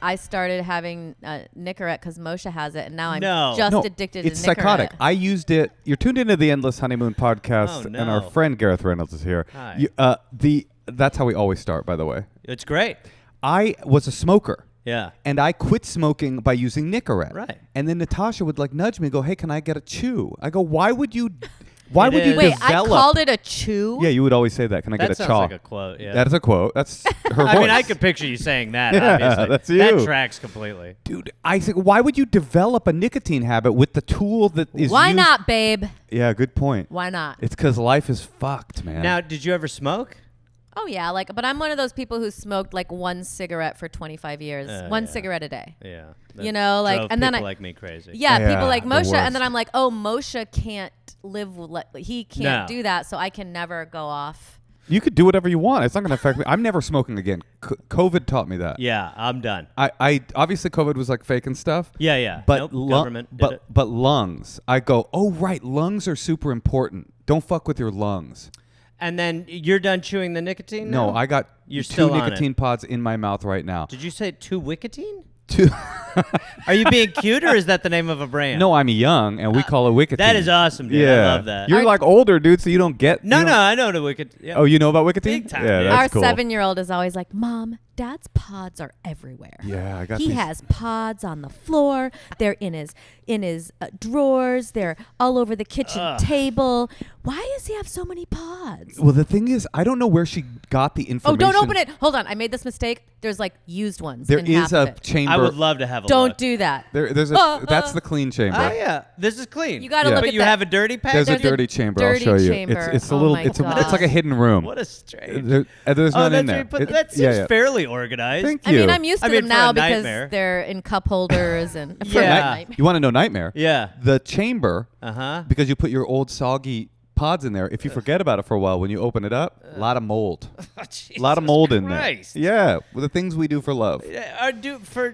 I started having Nicorette because Moshe has it, and now I'm addicted to Nicorette. It's psychotic. I used it. You're tuned into the Endless Honeymoon podcast, and our friend Gareth Reynolds is here. Hi. That's how we always start, by the way. It's great. I was a smoker. Yeah. And I quit smoking by using Nicorette. Right. And then Natasha would nudge me and go, hey, can I get a chew? I go, why would you develop? Wait, I called it a chew? Yeah, you would always say that. Can I get a chaw? That sounds like a quote, yeah. That is a quote. That's her voice. I mean, I could picture you saying that, obviously. That's you. That tracks completely. Dude, I think, why would you develop a nicotine habit with the tool that is Why used? not, babe? Yeah, good point. Why not? It's because life is fucked, man. Now, did you ever smoke? Oh, yeah. But I'm one of those people who smoked one cigarette for 25 years. One cigarette a day. Yeah. You know, drove and then people like me crazy. Yeah, people like the Moshe. worst. And then I'm like, oh, Moshe can't live. He can't do that. So I can never go off. You could do whatever you want. It's not going to affect me. I'm never smoking again. COVID taught me that. Yeah, I'm done. I obviously COVID was fake and stuff. Yeah. But government did it. But lungs. I go, oh right, lungs are super important. Don't fuck with your lungs. And then you're done chewing the nicotine now? No, I got You're 2 still on nicotine pods in my mouth right now. Did you say 2 Wicotine? 2. Are you being cute, or is that the name of a brand? No, I'm young, and we call it Wicotine. That is awesome, dude. Yeah. I love that. You're older, dude, so you don't get... No, I know the Wicotine. Yeah. Oh, you know about Wicotine? Big time, Yeah, dude. that's cool. Our 7-year-old is always like, Mom, Dad's pods are everywhere. Yeah, I got He these. has pods on the floor. They're in his drawers. They're all over the kitchen table. Why does he have so many pods? Well, the thing is, I don't know where she got the information. Oh, don't open it. Hold on. I made this mistake. There's used ones. There in is half a of it. chamber. I would love to have a Don't look. do that. There's a. That's the clean chamber. Oh, yeah. This is clean. You got to Yeah. look But at you that. have a dirty patch? There's a There's a dirty chamber. dirty I'll show you. chamber. It's a Oh little. my It's God. like a hidden room. What a strange. There's none in there. That seems fairly organized. Thank you. I mean, I'm used to them for now a because nightmare. they're in cup holders and for Yeah. a nightmare. You want to know nightmare? Yeah. The chamber. Because you put your old soggy pods in there. If you forget about it for a while, when you open it up, a lot of mold. A lot of mold in there. Yeah, with the things we do for love.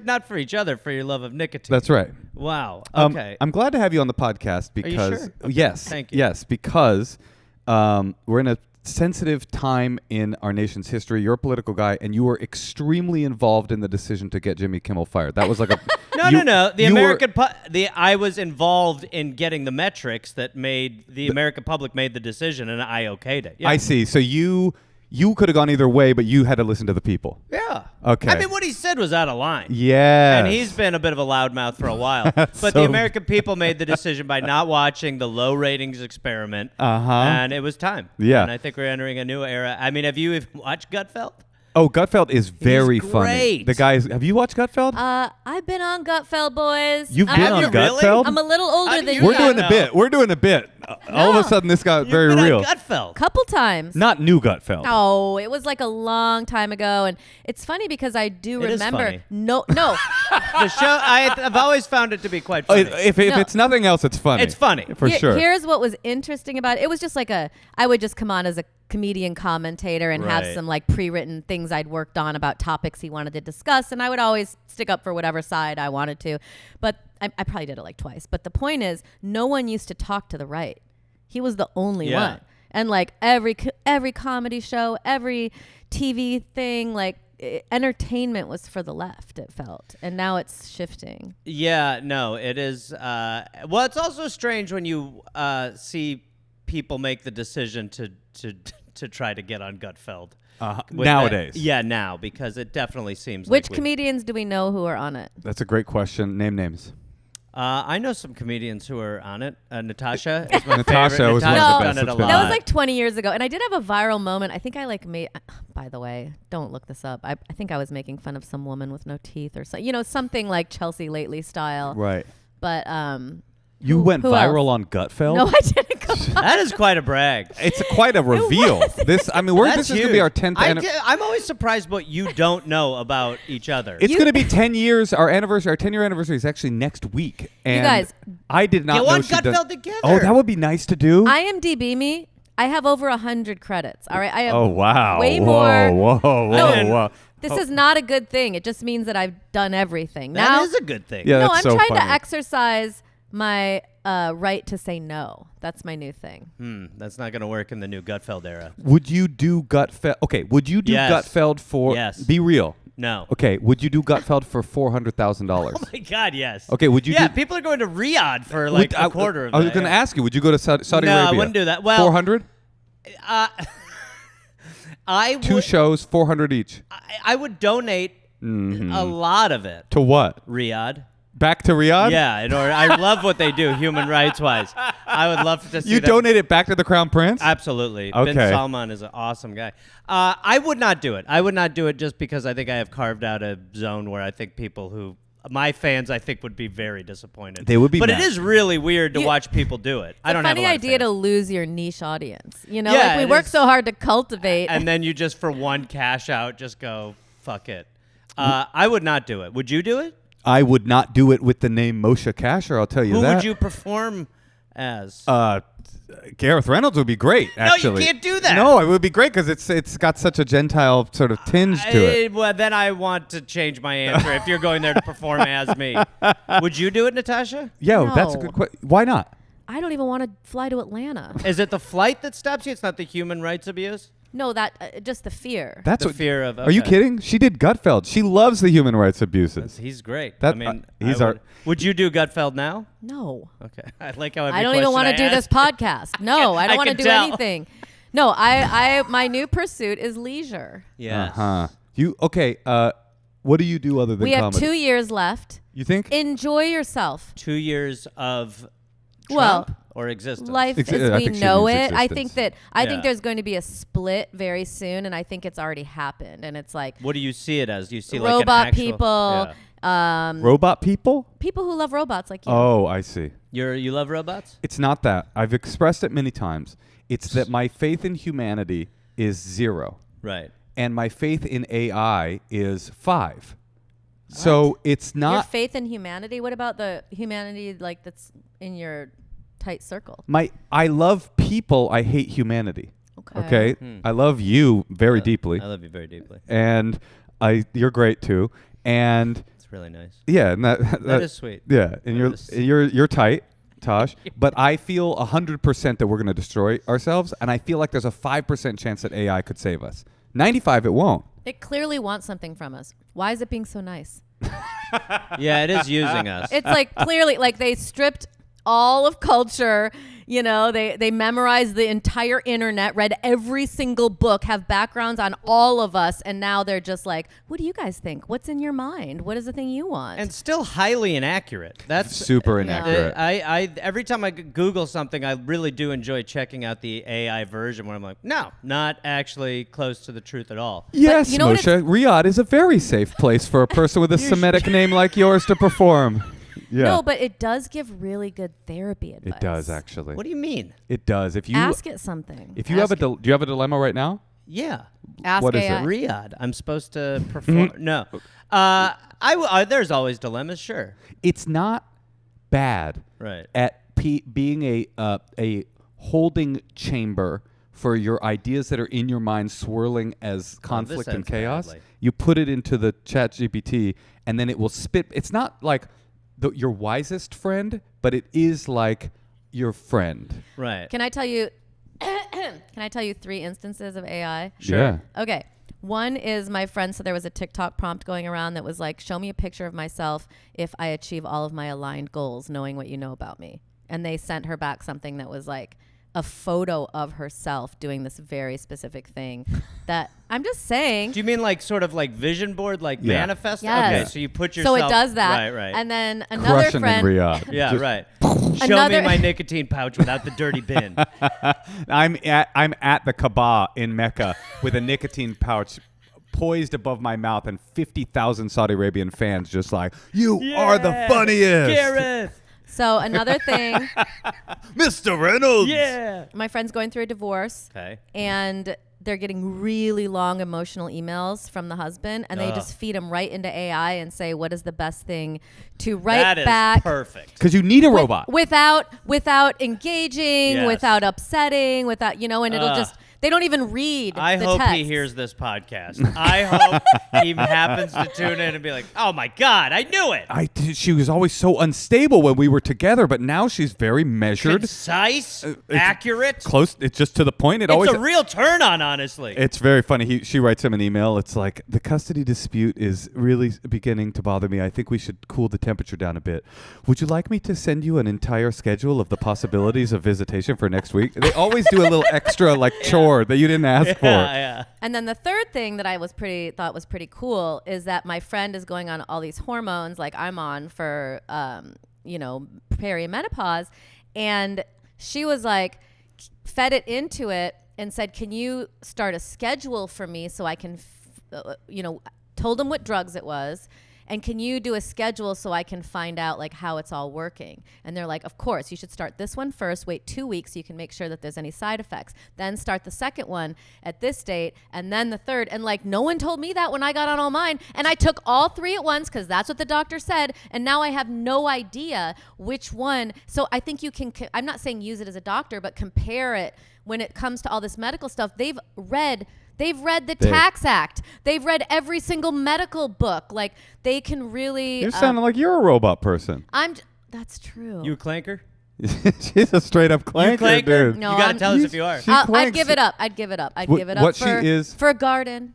Not for each other, for your love of nicotine. That's right. Wow. Okay. I'm glad to have you on the podcast because sure? yes, Thank you. yes, because we're in a sensitive time in our nation's history. You're a political guy, and you were extremely involved in the decision to get Jimmy Kimmel fired. That was like a no. I was involved in getting the metrics that made the American public made the decision, and I okayed it. Yeah. I see. So you could have gone either way, but you had to listen to the people. Yeah. Okay. I mean, what he said was out of line. Yeah. And he's been a bit of a loudmouth for a while. But So- the American people made the decision by not watching the low ratings experiment. And it was time. Yeah. And I think we're entering a new era. I mean, have you even watched Gutfeld? Oh, Gutfeld is very funny. great. The guys, have you watched Gutfeld? I've been on Gutfeld, boys. You've been on you really? Gutfeld? I'm a little older did than you you. We're doing No. a bit. We're doing a bit. All of a sudden, this got very You've been real. on Gutfeld. Couple times. Not new Gutfeld. Oh, it was a long time ago, and it's funny because I do It is remember. funny. No. The show, I've always found it to be quite funny. If No. it's nothing else, it's funny. It's funny. For sure. Here's what was interesting about it. It was just I would just come on as a comedian commentator and have Right. some pre-written things I'd worked on about topics he wanted to discuss, and I would always stick up for whatever side I wanted to. But I probably did it twice. But the point is, no one used to talk to the right. He was the only one. And every comedy show, every TV thing, entertainment was for the left, it felt. And now it's shifting. Yeah, no, it is. Well, it's also strange when you see people make the decision to try to get on Gutfeld. Nowadays. Now, because it definitely seems Which like comedians do we know who are on it? That's a great question. Name names. I know some comedians who are on it. Natasha is my Natasha favorite. was Natasha's one of the done best. it a That's been lot. That was 20 years ago. And I did have a viral moment. I think I made, by the way, don't look this up. I think I was making fun of some woman with no teeth or something, something like Chelsea Lately style. Right. But, You went who viral else? on Gutfeld? No, I didn't go That is quite a brag. It's quite a reveal. This is going to be our 10th anniversary. I'm always surprised what you don't know about each other. It's going to be 10 years. Our 10-year anniversary is actually next week. And guys, I did not Go know on she'd Gutfeld done. together. Oh, that would be nice to do. IMDb me. I have over 100 credits. All right. I have oh, wow. way whoa, more. Whoa. This is not a good thing. It just means that I've done everything. That now, is a good thing. Yeah, no, that's I'm so trying funny. to exercise my right to say no. That's my new thing. That's not going to work in the new Gutfeld era. Would you do Gutfeld? Okay, would you do Yes. Gutfeld for... Yes. Be real. No. Okay, would you do Gutfeld for $400,000? Oh my God, yes. Okay, would you? Yeah, do, people are going to Riyadh for like a quarter of that. I was going to ask you, would you go to Saudi No, Arabia? I wouldn't do that. Well, 400. I Two would. shows, 400 each. I would donate a lot of it. To what? Riyadh. Back to Riyadh? Yeah, in order. I love what they do, human rights wise. I would love to see. You them. donate it back to the Crown Prince? Absolutely. Okay. Bin Salman is an awesome guy. I would not do it. I would not do it just because I think I have carved out a zone where I think people who. My fans, I think, would be very disappointed. They would be But mad. it is really weird to watch people do it. I don't have a funny lot idea of to fans. lose your niche audience. You know, Yeah, like we it work is. so hard to cultivate. And then you just, for one cash out, just go, fuck it. I would not do it. Would you do it? I would not do it with the name Moshe Kasher, I'll tell you Who that. would you perform as? Gareth Reynolds would be great, actually. No, you can't do that. No, it would be great because it's got such a Gentile sort of tinge to it. Well, then I want to change my answer if you're going there to perform as me. Would you do it, Natasha? Yeah, that's a No. good question. Why not? I don't even want to fly to Atlanta. Is it the flight that stops you? It's not the human rights abuse? No, that just the fear. That's The what, fear of- Are you okay. kidding? She did Gutfeld. She loves the human rights abuses. He's great. That- I mean, he's I our- would, would you do Gutfeld now? No. Okay. I like how every I don't even want to do this podcast. No, I I don't want to can do tell. anything. No, I my new pursuit is leisure. Yes. Uh-huh. What do you do other than We have comedy? 2 years left. You think? Enjoy yourself. 2 years of Well, Trump or existence? Life Ex- as I we think she know means it. I existence. think that Yeah. think there's going to be a split very soon, and I think it's already happened. And it's like What do you see it as? Do you see like robot an actual, people, Yeah. Robot people? people who love robots like you. Oh, I see. You love robots? It's not that. I've expressed it many times. It's that my faith in humanity is 0. Right. And my faith in AI is 5. So it's Your not faith in humanity. What about the humanity like that's in your tight circle? I love people, I hate humanity. Okay. I love you very deeply. I love you very deeply. And you're great too. And It's really nice. yeah, and that is sweet. Yeah, and That is- you're tight, Tosh. But I feel 100% that we're going to destroy ourselves, and I feel like there's a 5% chance that AI could save us. 95, it won't. It clearly wants something from us. Why is it being so nice? Yeah, it is using us. It's like clearly like they stripped all of culture. You know, they memorized the entire internet, read every single book, have backgrounds on all of us, and now they're just like, what do you guys think? What's in your mind? What is the thing you want? And still highly inaccurate. That's Super inaccurate. I every time I Google something, I really do enjoy checking out the AI version where I'm like, no, not actually close to the truth at all. Yes, you know what Moshe, Riyadh is a very safe place for a person with a Semitic name like yours to perform. Yeah. No, but it does give really good therapy advice. It does, actually. What do you mean? It does. If you Ask it something. if you have do you have a dilemma right now? Yeah. Ask what is AI. it? Riyadh. I'm supposed to perform. No. There's always dilemmas, sure. It's not bad Right. at being a holding chamber for your ideas that are in your mind swirling as conflict and ends chaos. badly. You put it into the chat GPT and then it will spit. It's not like your wisest friend, but it is like your friend. Right. Can I tell you? Can I tell you 3 instances of AI? Sure. Yeah. Okay. One is my friend. So there was a TikTok prompt going around that was like, show me a picture of myself if I achieve all of my aligned goals, knowing what you know about me. And they sent her back something that was like a photo of herself doing this very specific thing that I'm just saying. Do you mean like sort of like vision board, like Yeah. manifest? Yes. Okay, so you put yourself. So it does that. Right, right. And then another Crushing friend. in Riyadh. Yeah, Just- right. Show me Another- my nicotine pouch without the dirty bin. I'm at the Kaaba in Mecca with a nicotine pouch poised above my mouth and 50,000 Saudi Arabian fans just like, you are the Yeah. funniest. Gareth. So another thing, Mr. Reynolds. Yeah. my friend's going through a divorce. Okay. And they're getting really long emotional emails from the husband, and they Ugh. just feed them right into AI and say, what is the best thing to write That is back perfect. Because you need a robot. without engaging, Yes. without upsetting, without, and it'll Ugh. just, They don't even read I the hope he text. hears this podcast. I hope he happens to tune in and be like, "Oh my God, I knew it." She was always so unstable when we were together, but now she's very measured, Concise, it's accurate. close. It's just to the point. It's a real turn on, honestly. It's very funny. She writes him an email. It's like, the custody dispute is really beginning to bother me. I think we should cool the temperature down a bit. Would you like me to send you an entire schedule of the possibilities of visitation for next week? They always do a little extra chore that you didn't ask for. Yeah. And then the third thing that I thought was pretty cool is that my friend is going on all these hormones like I'm on for, perimenopause. And she was like, fed it into it and said, can you start a schedule for me so I can, told them what drugs it was. And can you do a schedule so I can find out like how it's all working? And they're like, of course, you should start this one first, wait 2 weeks so you can make sure that there's any side effects. Then start the second one at this date, and then the third. And like, no one told me that when I got on all mine. And I took all three at once because that's what the doctor said. And now I have no idea which one. So I think you can, I'm not saying use it as a doctor, but compare it when it comes to all this medical stuff. They've read the Tax Act. They've read every single medical book. Like, they can really... You're sounding like you're a robot person. That's true. You a clanker? She's a straight up clanker, dude. No, you got to tell us if you are. I'd give it up. I'd give it up what she is for a garden.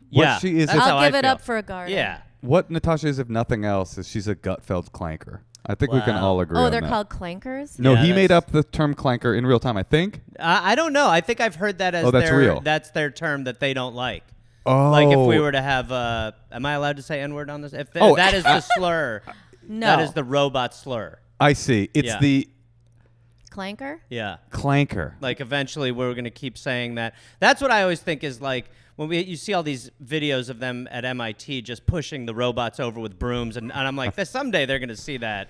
What she is... That's how I'll give I it feel. up for a garden. Yeah. What Natasha is, if nothing else, is she's a Gutfeld clanker. I think we can all agree on Oh, that. they're called clankers? No, Yeah, he made up the term clanker in real time, I think. I don't know. I think I've heard that as that's real. That's their term that they don't like. Oh. Like if we were to have, am I allowed to say N-word on this? If that is the slur. No. That is the robot slur. I see. It's Yeah. the Clanker? Yeah. clanker. Like eventually we're going to keep saying that. That's what I always think is like when you see all these videos of them at MIT just pushing the robots over with brooms. And I'm like, someday they're going to see that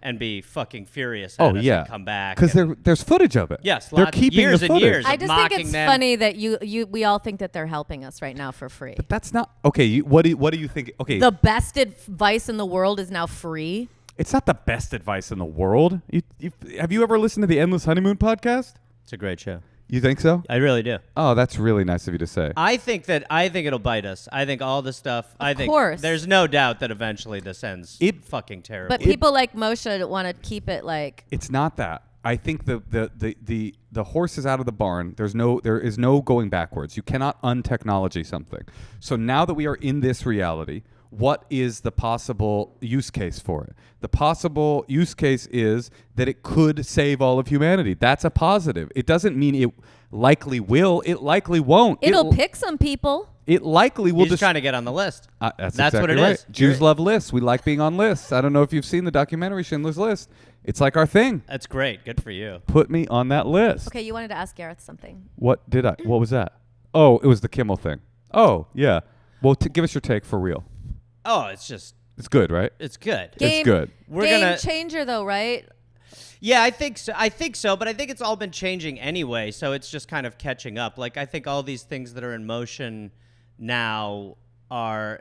and be fucking furious at us and come back. Because there's footage of it. Yes, they're keeping years the and footage. years. I just mocking think it's them. funny that we all think that they're helping us right now for free. But that's not... Okay, what do you think... Okay, The best advice in the world is now free. it's not the best advice in the world. Have you ever listened to the Endless Honeymoon podcast? It's a great show. You think so? I really do. Oh, that's really nice of you to say. I think it'll bite us. I think all this stuff. Of course. There's no doubt that eventually this ends fucking terrible. But people like Moshe want to keep it like... It's not that. I think the horse is out of the barn. There is no going backwards. You cannot untechnology something. So now that we are in this reality, what is the possible use case for it? The possible use case is that it could save all of humanity. That's a positive. It doesn't mean it likely will. It likely won't. It'll pick some people. It likely will. He's just trying to get on the list. That's exactly what it is. Jews love lists. We like being on lists. I don't know if you've seen the documentary Schindler's List. It's like our thing. That's great. Good for you. Put me on that list. Okay, you wanted to ask Gareth something. What was that? Oh, it was the Kimmel thing. Oh, yeah. Well, give us your take for real. Oh, it's good, right? it's good. It's good. Game changer, though, right? Yeah, I think so, but I think it's all been changing anyway, so it's just kind of catching up. Like, I think all these things that are in motion now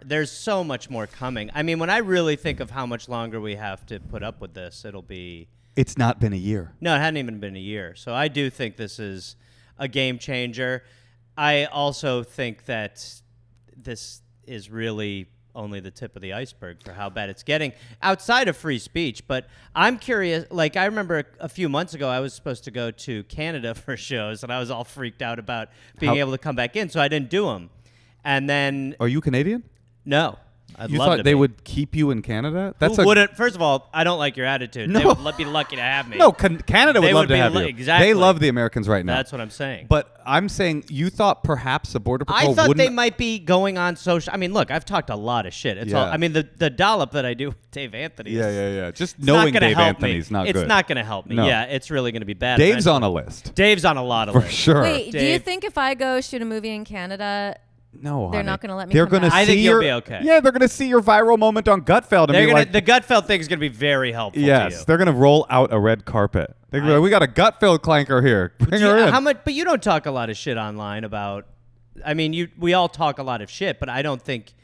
there's so much more coming. I mean, when I really think of how much longer we have to put up with this, it'll be... It's not been a year. No, it hadn't even been a year. So I do think this is a game changer. I also think that this is really only the tip of the iceberg for how bad it's getting outside of free speech. But I'm curious, like I remember a few months ago, I was supposed to go to Canada for shows and I was all freaked out about being able to come back in. So I didn't do them. And then... Are you Canadian? No. I'd you love thought to they be. would keep you in Canada? Who wouldn't? First of all, I don't like your attitude. No. They would be lucky to have me. No, Canada would They love would to be have you. exactly. They love the Americans right now. That's what I'm saying. But I'm saying you thought perhaps the Border Patrol I thought wouldn't... they might be going on social. I mean, look, I've talked a lot of shit. It's all. I mean, the dollop that I do with Dave Anthony. Yeah. Just It's not knowing gonna Dave help Anthony's me. not It's good. not going to help me. No. Yeah, it's really going to be bad. Dave's eventually. on a list. Dave's on a lot of For lists. sure. Wait, do you Dave. think if I go shoot a movie in Canada... No, They're honey. not gonna let me They're come gonna back. I think see you'll your, be okay. Yeah, they're going to see your viral moment on Gutfeld and They're be gonna, like... the Gutfeld thing is going to be very helpful to Yes, you. they're going to roll out a red carpet. They're gonna be like, we got a Gutfeld clanker here. Bring her in. How much? But you don't talk a lot of shit online about. I mean, we all talk a lot of shit, but I don't think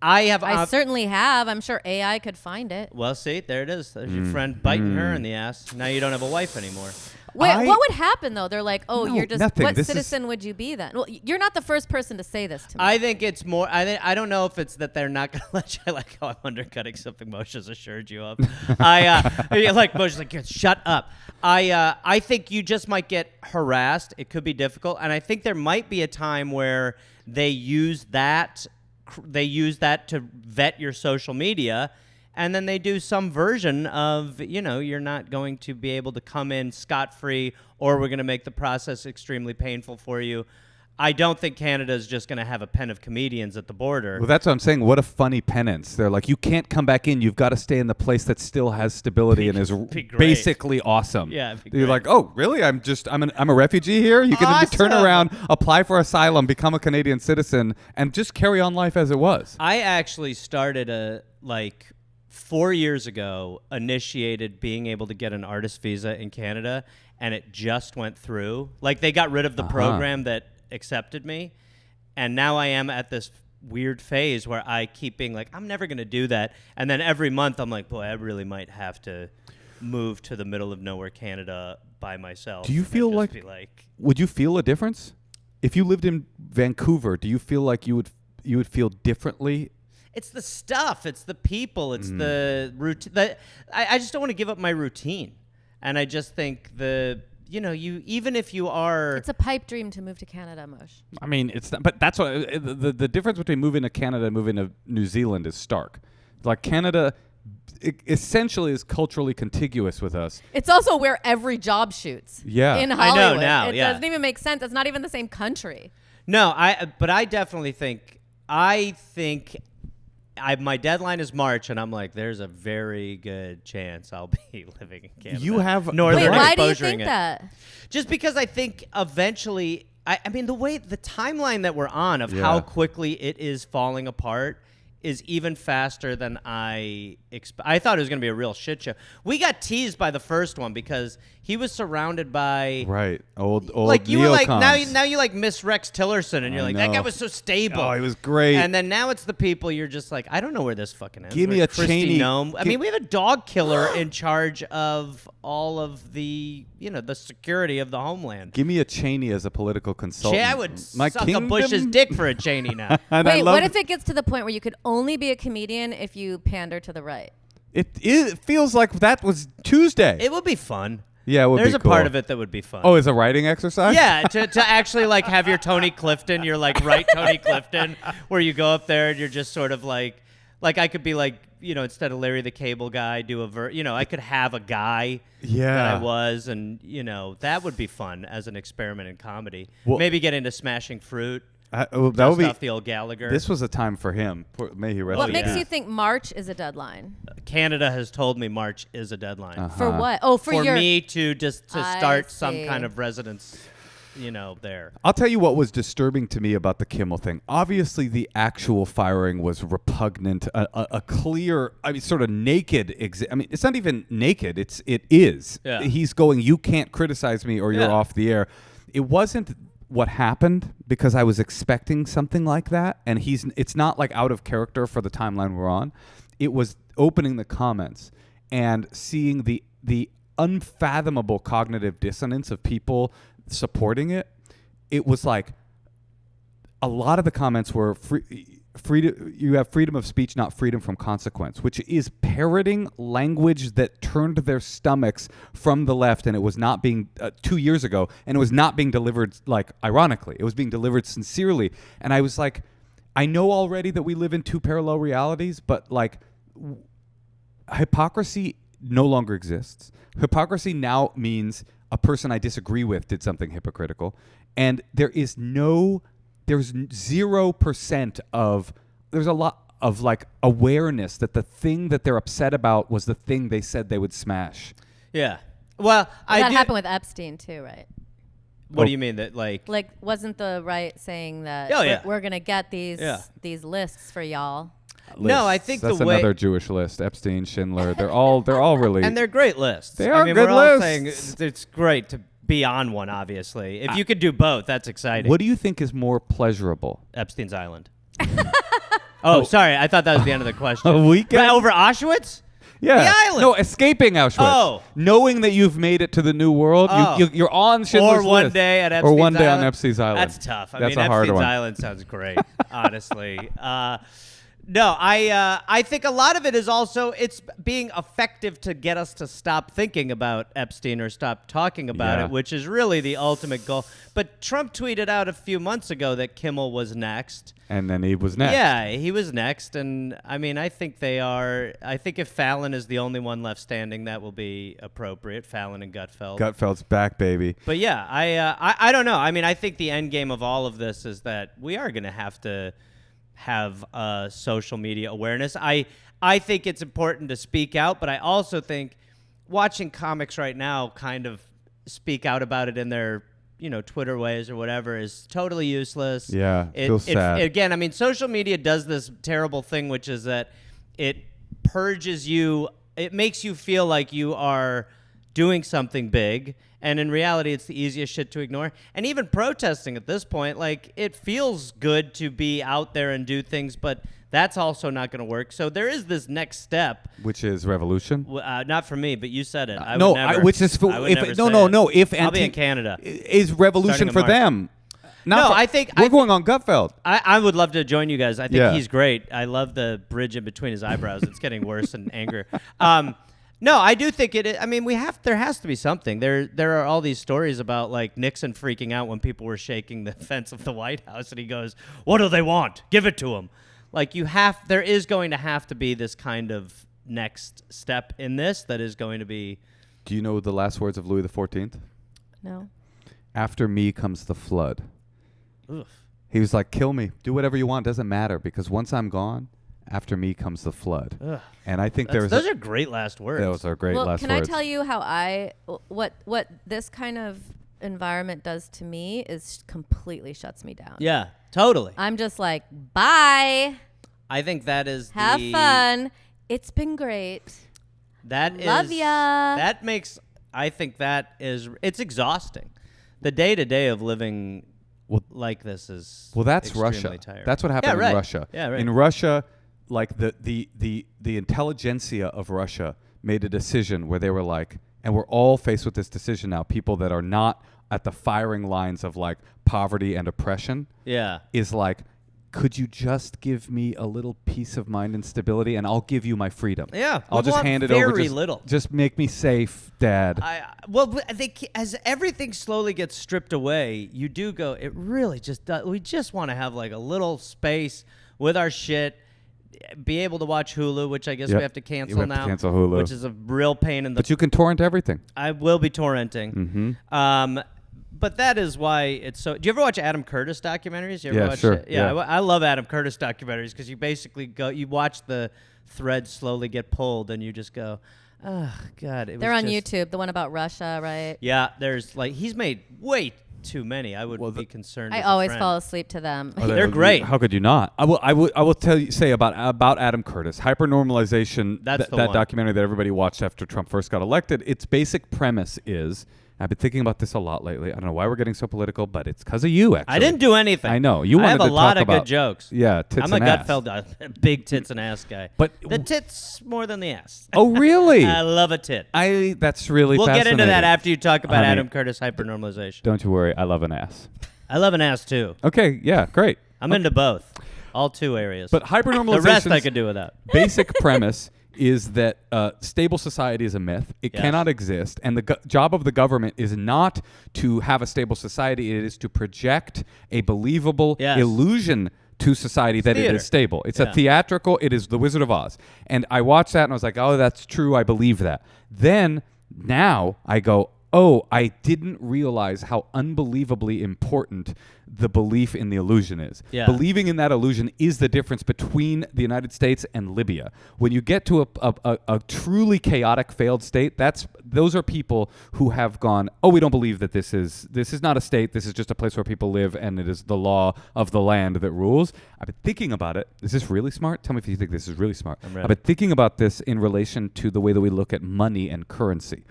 I have. I certainly have. I'm sure AI could find it. Well, see, there it is. There's your friend biting her in the ass. Now you don't have a wife anymore. Wait, what would happen though? They're like, oh, No, you're just nothing. what This citizen would you be then? Well, you're not the first person to say this to me. I think it's more. I don't know if it's that they're not gonna let you. I like how I'm undercutting something Moshe's assured you of. Like Moshe's like, shut up. I think you just might get harassed. It could be difficult, and I think there might be a time where they use that to vet your social media. And then they do some version of, you're not going to be able to come in scot-free, or we're going to make the process extremely painful for you. I don't think Canada is just going to have a pen of comedians at the border. Well, that's what I'm saying. What a funny penance. They're like, you can't come back in. You've got to stay in the place that still has stability and is basically awesome. Yeah, you're like, oh, really? I'm a refugee here? You can Awesome. turn around, apply for asylum, become a Canadian citizen, and just carry on life as it was. I actually started 4 years ago, initiated being able to get an artist visa in Canada, and it just went through. Like, they got rid of the program that accepted me, and now I am at this weird phase where I keep being like, I'm never going to do that. And then every month I'm like, boy, I really might have to move to the middle of nowhere Canada by myself. Do you feel like, would you feel a difference? If you lived in Vancouver, do you feel like you would feel differently? It's the stuff. It's the people. It's the routine. I just don't want to give up my routine. And I just think even if you are... It's a pipe dream to move to Canada, Moshe. I mean, it's not, but that's what the difference between moving to Canada and moving to New Zealand is stark. Like, Canada essentially is culturally contiguous with us. It's also where every job shoots. Yeah. In Hollywood. I know now, It doesn't even make sense. It's not even the same country. No, but I definitely think... my deadline is March, and I'm like, there's a very good chance I'll be living in Canada. You have Northern Wait, why do you exposuring think it. that? Just because I think eventually, I mean, the timeline that we're on of how quickly it is falling apart is even faster than I thought it was going to be a real shit show. We got teased by the first one because he was surrounded by old like you were like neocons. now you like Miss Rex Tillerson and you're like, that guy was so stable. Oh, he was great. And then now it's the people you're just like, I don't know where this fucking ends. Give me a Christy Cheney. Nome. I mean, we have a dog killer in charge of all of the the security of the homeland. Give me a Cheney as a political consultant. I would My suck kingdom? a Bush's dick for a Cheney now. Wait, what if it gets to the point where you could only be a comedian if you pander to the right? It feels like that was Tuesday. It would be fun. Yeah, it would There's be a cool. part of it that would be fun. Oh, is a writing exercise? Yeah, to actually like have your Tony Clifton, your like right Tony Clifton, where you go up there and you're just sort of like I could be like, instead of Larry the Cable Guy, do I could have a guy that I was, and that would be fun as an experiment in comedy. Well, maybe get into Smashing Fruit. That would be off the old Gallagher. This was a time for him. May he rest. What in makes peace. you think March is a deadline? Canada has told me March is a deadline For what? Oh, for me to start some see. kind of residence, there. I'll tell you what was disturbing to me about the Kimmel thing. Obviously, the actual firing was repugnant. A clear, sort of naked. It's not even naked. It is. Yeah. He's going, you can't criticize me or you're off the air. It wasn't what happened because I was expecting something like that, and it's not like out of character for the timeline we're on. It was opening the comments and seeing the unfathomable cognitive dissonance of people supporting it. It was like a lot of the comments were freedom. You have freedom of speech, not freedom from consequence, which is parroting language that turned their stomachs from the left, and it was not being 2 years ago, and it was not being delivered ironically. It was being delivered sincerely, and I was like, I know already that we live in two parallel realities, but hypocrisy no longer exists. Hypocrisy now means a person I disagree with did something hypocritical, and there's 0% of, there's a lot of awareness that the thing that they're upset about was the thing they said they would smash. Yeah. Well, that happened with Epstein too, right? What do you mean that wasn't the right saying that we're going to get these lists for y'all? No, I think that's the way another Jewish list. Epstein, Schindler, they're all really and they're great lists. They are good good we're all lists. saying it's great to be on one. Obviously, if you could do both, that's exciting. What do you think is more pleasurable? Epstein's Island. Oh, sorry, I thought that was the end of the question. A weekend over Auschwitz? Yeah. The island. No, escaping Auschwitz. Oh. Knowing that you've made it to the new world. Oh. You're on Schindler's Or one List. day at Epstein's Or one day Island. on Epstein's Island. That's tough. I That's mean, a hard Epstein's one. Island sounds great, honestly. No, I think a lot of it is also it's being effective to get us to stop thinking about Epstein or stop talking about Yeah. it, which is really the ultimate goal. But Trump tweeted out a few months ago that Kimmel was next. And then he was next. Yeah, he was next, and I mean, I think they are. I think if Fallon is the only one left standing, that will be appropriate. Fallon and Gutfeld. Gutfeld's back, baby. But yeah, I don't know. I mean, I think the end game of all of this is that we are going to have social media awareness. I think it's important to speak out, but I also think watching comics right now kind of speak out about it in their Twitter ways or whatever is totally useless. Yeah, feels sad. Again, I mean, social media does this terrible thing, which is that it purges you. It makes you feel like you are doing something big, and in reality, it's the easiest shit to ignore. And even protesting at this point, like, it feels good to be out there and do things, but that's also not going to work. So there is this next step. Which is revolution? Not for me, but you said it. I no, would never, which is I would never say no. it. If I'll be in Canada. Is revolution Starting for in March. them? Not No, for- I think- we're going on Gutfeld. I would love to join you guys. I think Yeah. he's great. I love the bridge in between his eyebrows. It's getting worse and angrier. No, I do think it. I mean, there has to be something. There are all these stories about like Nixon freaking out when people were shaking the fence of the White House, and he goes, "What do they want? Give it to them." Like there is going to have to be this kind of next step in this that is going to be. Do you know the last words of Louis XIV? No. After me comes the flood. Oof. He was like, kill me. Do whatever you want. Doesn't matter. Because once I'm gone, after me comes the flood. Ugh. And I think Those are great last words. Those are great Well, last can words. I tell you how what this kind of environment does to me is completely shuts me down. Yeah, totally. I'm just like, bye. I think that is Have fun. It's been great. Love ya. That makes. I think that is. It's exhausting. The day to day of living like this is. Well, that's extremely Russia. tiring. That's what happened right. in Russia. Yeah, right. In Russia, like the intelligentsia of Russia made a decision where they were like, and we're all faced with this decision now. People that are not at the firing lines of like poverty and oppression. Yeah. Is like, could you just give me a little peace of mind and stability, and I'll give you my freedom. Yeah, I'll we just want hand it over. very Just, little. Just make me safe, Dad. As everything slowly gets stripped away, you do go. It really just does. We just want to have like a little space with our shit. Be able to watch Hulu, which I guess Yep. we have to cancel You have to now. cancel Hulu. Which is a real pain in the. But you can torrent everything. I will be torrenting. Mm-hmm. But that is why it's so. Do you ever watch Adam Curtis documentaries? You ever Yeah, watch sure. it? Yeah, Yeah. I love Adam Curtis documentaries because you basically you watch the thread slowly get pulled, and you just go, oh God. They're on YouTube. The one about Russia, right? Yeah, there's like he's made way too many. I would be concerned. I as a always friend. fall asleep to them. Oh, They're great. How could you not? I will say about Adam Curtis. Hypernormalization. That's the that one. documentary that everybody watched after Trump first got elected. Its basic premise is. I've been thinking about this a lot lately. I don't know why we're getting so political, but it's because of you. Actually, I didn't do anything. I know you I wanted have a to lot talk of good about- jokes. Yeah, tits I'm a and ass. Gutfeld, big tits and ass guy. But the tits more than the ass. Oh, really? I love a tit. That's really. We'll get into fascinating. that after you talk about Honey, Adam Curtis hypernormalization. Don't you worry. I love an ass. I love an ass too. Okay. Yeah. Great. I'm into both, all two areas. But hypernormalization. the rest I could do without. Basic premise is that stable society is a myth. It Yes. cannot exist. And the job of the government is not to have a stable society. It is to project a believable Yes. illusion to society that it theater. is stable. It's Yeah. a theatrical. It is the Wizard of Oz. And I watched that and I was like, oh, that's true. I believe that. Then now I go, oh, I didn't realize how unbelievably important the belief in the illusion is. Yeah. Believing in that illusion is the difference between the United States and Libya. When you get to a truly chaotic, failed state, those are people who have gone, oh, we don't believe that this is not a state. This is just a place where people live, and it is the law of the land that rules. I've been thinking about it. Is this really smart? Tell me if you think this is really smart. I'm ready. I've been thinking about this in relation to the way that we look at money and currency.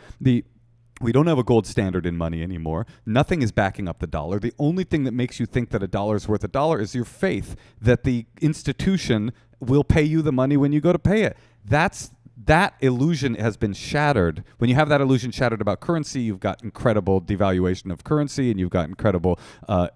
We don't have a gold standard in money anymore. Nothing is backing up the dollar. The only thing that makes you think that a dollar is worth a dollar is your faith that the institution will pay you the money when you go to pay it. That's that illusion has been shattered. When you have that illusion shattered about currency, you've got incredible devaluation of currency and you've got incredible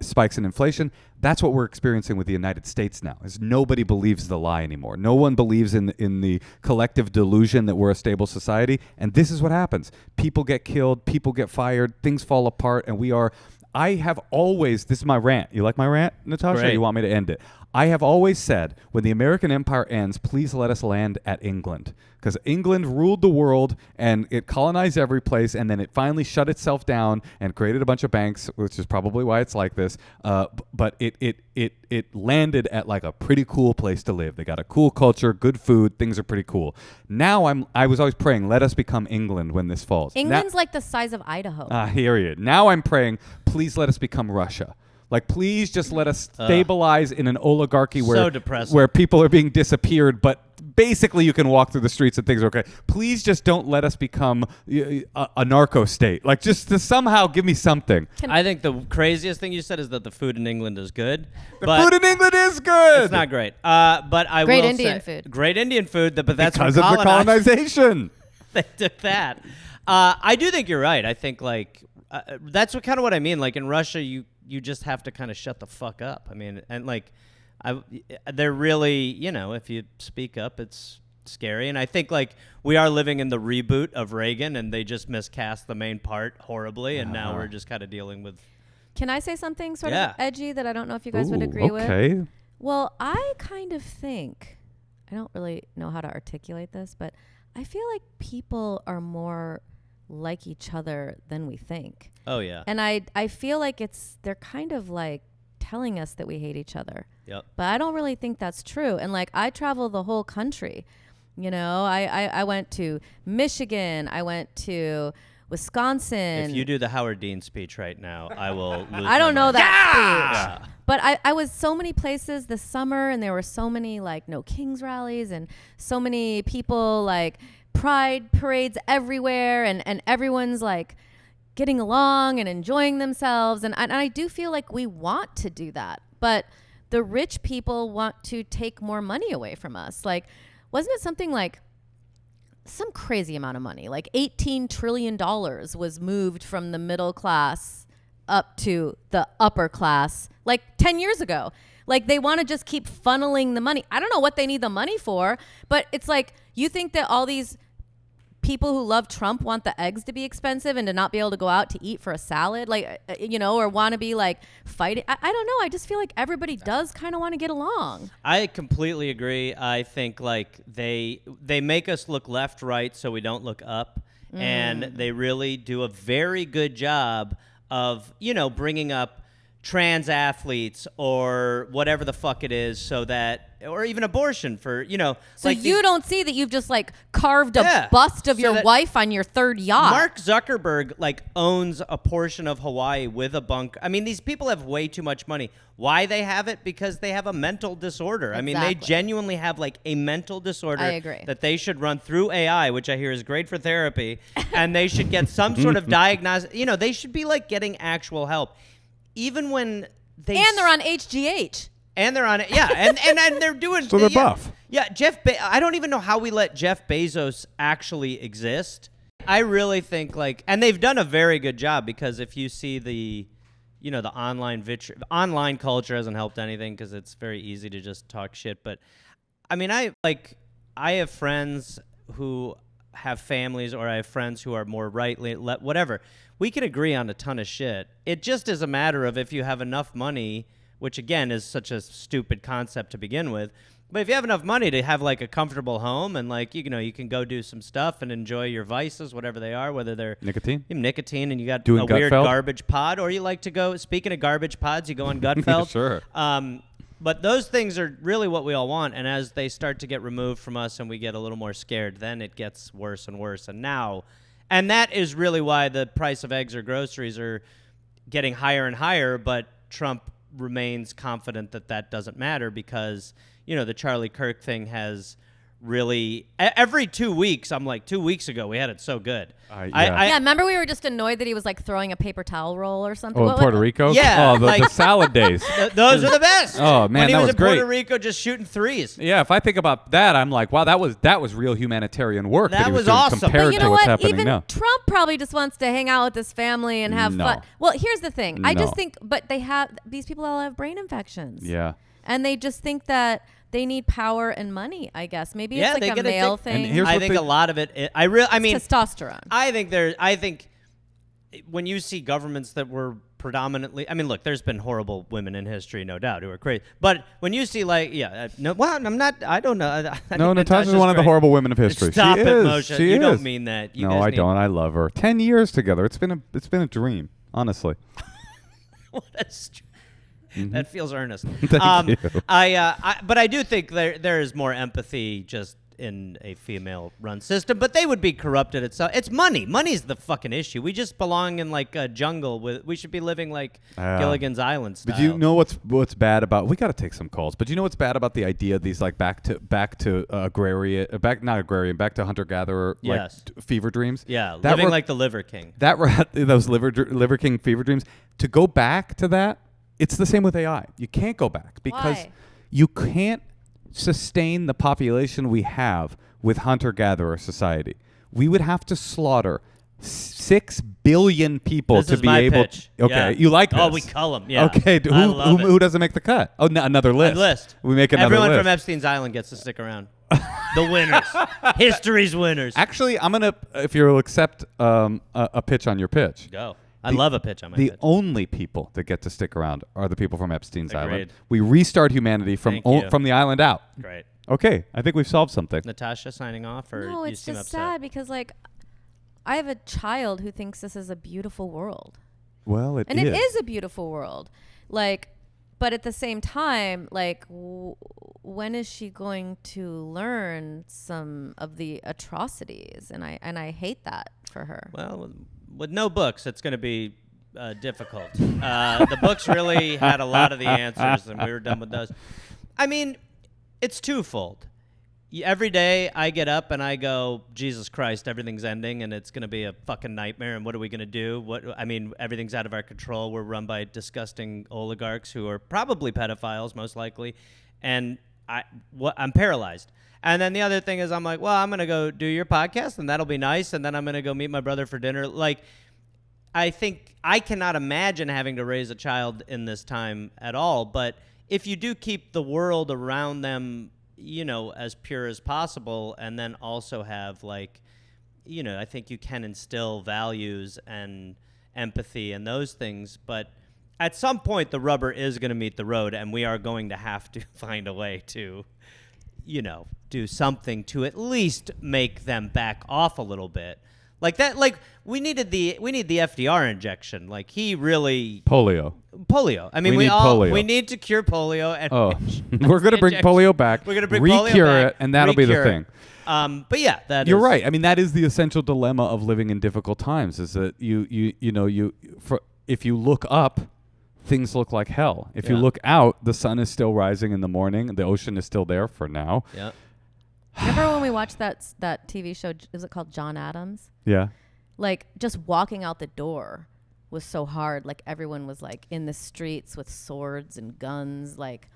spikes in inflation. That's what we're experiencing with the United States now, is nobody believes the lie anymore. No one believes in the collective delusion that we're a stable society. And this is what happens. People get killed, people get fired, things fall apart, and I have always, this is my rant. You like my rant, Natasha? Great. Or you want me to end it? I have always said, when the American empire ends, please let us land at England. Because England ruled the world and it colonized every place, and then it finally shut itself down and created a bunch of banks, which is probably why it's like this. But it landed at like a pretty cool place to live. They got a cool culture, good food, things are pretty cool. Now I was always praying, let us become England when this falls. England's like the size of Idaho. I hear you. Now I'm praying, please let us become Russia. Like, please just let us stabilize in an oligarchy where people are being disappeared, but basically you can walk through the streets and things are okay. Please just don't let us become a narco state. Like, just to somehow give me something. I think the craziest thing you said is that the food in England is good. The food in England is good. It's not great. But I Great will Indian say, food. Great Indian food, but that's because of the colonization. They took that. I do think you're right. I think, like, that's kind of what I mean. Like, in Russia, you just have to kind of shut the fuck up. I mean, and like, they're really, if you speak up, it's scary. And I think like we are living in the reboot of Reagan, and they just miscast the main part horribly, and now we're just kind of dealing with. Can I say something sort of edgy that I don't know if you guys would agree with? Okay. Well, I kind of think, I don't really know how to articulate this, but I feel like people are more like each other than we think. Oh yeah. And I feel like they're kind of like telling us that we hate each other. Yep. But I don't really think that's true. And like, I travel the whole country. I went to Michigan. I went to Wisconsin. If you do the Howard Dean speech right now, I will lose I don't know that speech. Yeah. But I was so many places this summer, and there were so many like No Kings rallies and so many people like pride parades everywhere, and everyone's like getting along and enjoying themselves. And I do feel like we want to do that, but the rich people want to take more money away from us. Like, wasn't it something like some crazy amount of money, like $18 trillion was moved from the middle class up to the upper class like 10 years ago. Like, they want to just keep funneling the money. I don't know what they need the money for, but it's like, you think that all these people who love Trump want the eggs to be expensive and to not be able to go out to eat for a salad, like, or want to be like fighting. I don't know. I just feel like everybody does kind of want to get along. I completely agree. I think like they make us look left, right, so we don't look up. And they really do a very good job of, bringing up trans athletes or whatever the fuck it is, so that, or even abortion for, So like you don't see that you've just like carved a bust of your wife on your third yacht. Mark Zuckerberg like owns a portion of Hawaii with a bunker. I mean, these people have way too much money. Why they have it? Because they have a mental disorder. Exactly. I mean, they genuinely have like a mental disorder. I agree. That they should run through AI, which I hear is great for therapy, and they should get some sort of diagnosis. They should be like getting actual help. Even when they and they're on HGH. And they're on it, yeah, and they're doing. So they're buff. Yeah, I don't even know how we let Jeff Bezos actually exist. I really think and they've done a very good job, because if you see the online culture hasn't helped anything, because it's very easy to just talk shit. But I mean, I have friends who have families, or I have friends who are more rightly whatever. We can agree on a ton of shit. It just is a matter of if you have enough money, which again is such a stupid concept to begin with. But if you have enough money to have like a comfortable home, and like, you can go do some stuff and enjoy your vices, whatever they are, whether they're nicotine, and you got doing a weird Gutfeld garbage pod, or you like to go, speaking of garbage pods, you go on Gutfeld. Sure. But those things are really what we all want. And as they start to get removed from us and we get a little more scared, then it gets worse and worse. And that is really why the price of eggs or groceries are getting higher and higher. But Trump remains confident that doesn't matter, because, the Charlie Kirk thing has really every 2 weeks. I'm like, 2 weeks ago we had it so good. Yeah, remember we were just annoyed that he was like throwing a paper towel roll or something. Oh, in Puerto Rico? Yeah, Oh, the salad days. Those are the best. Oh, man, when he that was was in great. Puerto Rico just shooting threes. Yeah, if I think about that, I'm like, wow, that was real humanitarian work. That he was doing awesome. Compared But you to know what's what? happening Even now. Trump probably just wants to hang out with his family and have No. fun. Well, here's the thing. I just No. think, but these people all have brain infections. Yeah. And they just think that they need power and money, I guess. Maybe Yeah, it's they like a get male addicted. And thing. here's I what think they- a lot of it. I mean, Testosterone. I think when you see governments that were predominantly, I mean, look, there's been horrible women in history, no doubt, who are crazy. But when you see I'm not. I don't know. I think No, Natasha's one of the great. horrible women of history. Stop she it, is. Moshe. She You is. don't mean that. You No, guys I need- don't. I love her. 10 years together. It's been a dream, honestly. That feels earnest. Thank you. But I do think there is more empathy just in a female-run system. But they would be corrupted itself. It's money. Money's the fucking issue. We just belong in like a jungle. We should be living like Gilligan's Island style. But you know what's bad about? We got to take some calls. But you know what's bad about the idea of these like back to hunter gatherer Yes. fever dreams? Yeah, That living were- like the Liver King. those liver king fever dreams. To go back to that, it's the same with AI. You can't go back because Why? you can't sustain the population we have with hunter-gatherer society. We would have to slaughter 6 billion people This to is be my able. pitch. Okay, Yeah. you like this? Oh, we cull them. Yeah. Okay, I love it. who doesn't make the cut? Oh, another list. We make another Everyone list. from Epstein's Island gets to stick around. The winners. History's winners. Actually, I'm gonna if you'll accept a pitch on your pitch. Go. I love a pitch on my The pitch. only people that get to stick around are the people from Epstein's Island. Agreed. We restart humanity from Thank you. from the island out. Great. Okay, I think we've solved something. Natasha signing off, or No, you it's seem just upset? sad because like I have a child who thinks this is a beautiful world. Well, And it is a beautiful world. Like, but at the same time, like, when is she going to learn some of the atrocities? And I hate that for her. Well, with no books, it's going to be difficult. The books really had a lot of the answers, and we were done with those. I mean, it's twofold. Every day I get up and I go, Jesus Christ, everything's ending, and it's going to be a fucking nightmare, and what are we going to do? Everything's out of our control. We're run by disgusting oligarchs who are probably pedophiles, most likely, and I'm paralyzed. And then the other thing is I'm like, well, I'm going to go do your podcast, and that'll be nice, and then I'm going to go meet my brother for dinner. Like, I think I cannot imagine having to raise a child in this time at all, but if you do keep the world around them, as pure as possible, and then also have like, I think you can instill values and empathy and those things, but at some point the rubber is going to meet the road, and we are going to have to find a way to, do something to at least make them back off a little bit. Like that, like we need the FDR injection. Like he really polio. I mean, We need polio. we need to cure polio. And We're gonna bring polio back. We're gonna bring recure polio back, it, and that'll be the recure thing. it. But yeah, You're right. I mean, that is the essential dilemma of living in difficult times. Is that if you look up, things look like hell. If you Yeah. look out, the sun is still rising in the morning. The ocean is still there for now. Yeah. Remember when we watched that TV show? Is it called John Adams? Yeah. Like just walking out the door was so hard. Like everyone was like in the streets with swords and guns. Like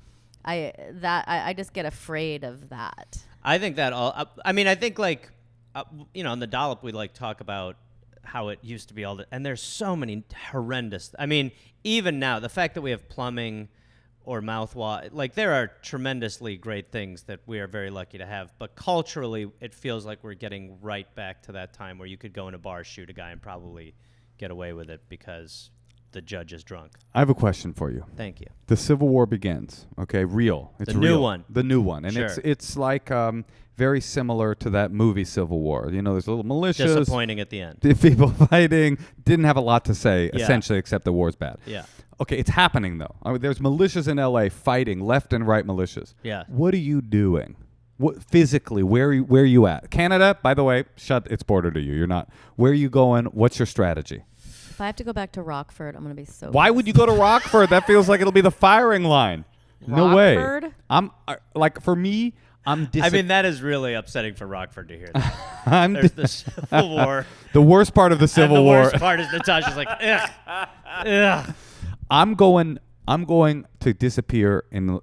I just get afraid of that. I think that I think like, on the Dollop we like talk about how it used to be and there's so many horrendous. I mean, even now, the fact that we have plumbing or mouthwash, like there are tremendously great things that we are very lucky to have. But culturally, it feels like we're getting right back to that time where you could go in a bar, shoot a guy, and probably get away with it because the judge is drunk. I have a question for you. Thank you. The Civil War begins. Okay, real. It's The real. new one. The new one, and Sure. it's like very similar to that movie Civil War. There's little militias. Disappointing at the end. People fighting. Didn't have a lot to say Yeah. essentially, except the war's bad. Yeah. Okay, it's happening though. I mean, there's militias in L.A. fighting left and right militias. Yeah. What are you doing? What physically? Where are you at? Canada, by the way, shut its border to you. You're not. Where are you going? What's your strategy? If I have to go back to Rockford, I'm gonna be so. Why would you go to Rockford? That feels like it'll be the firing line. No way. Rockford? I'm like for me. I mean, that is really upsetting for Rockford to hear that. I'm There's the Civil War. the worst part of the Civil and the War. worst part is Natasha's like, ugh, ugh. I'm going to disappear in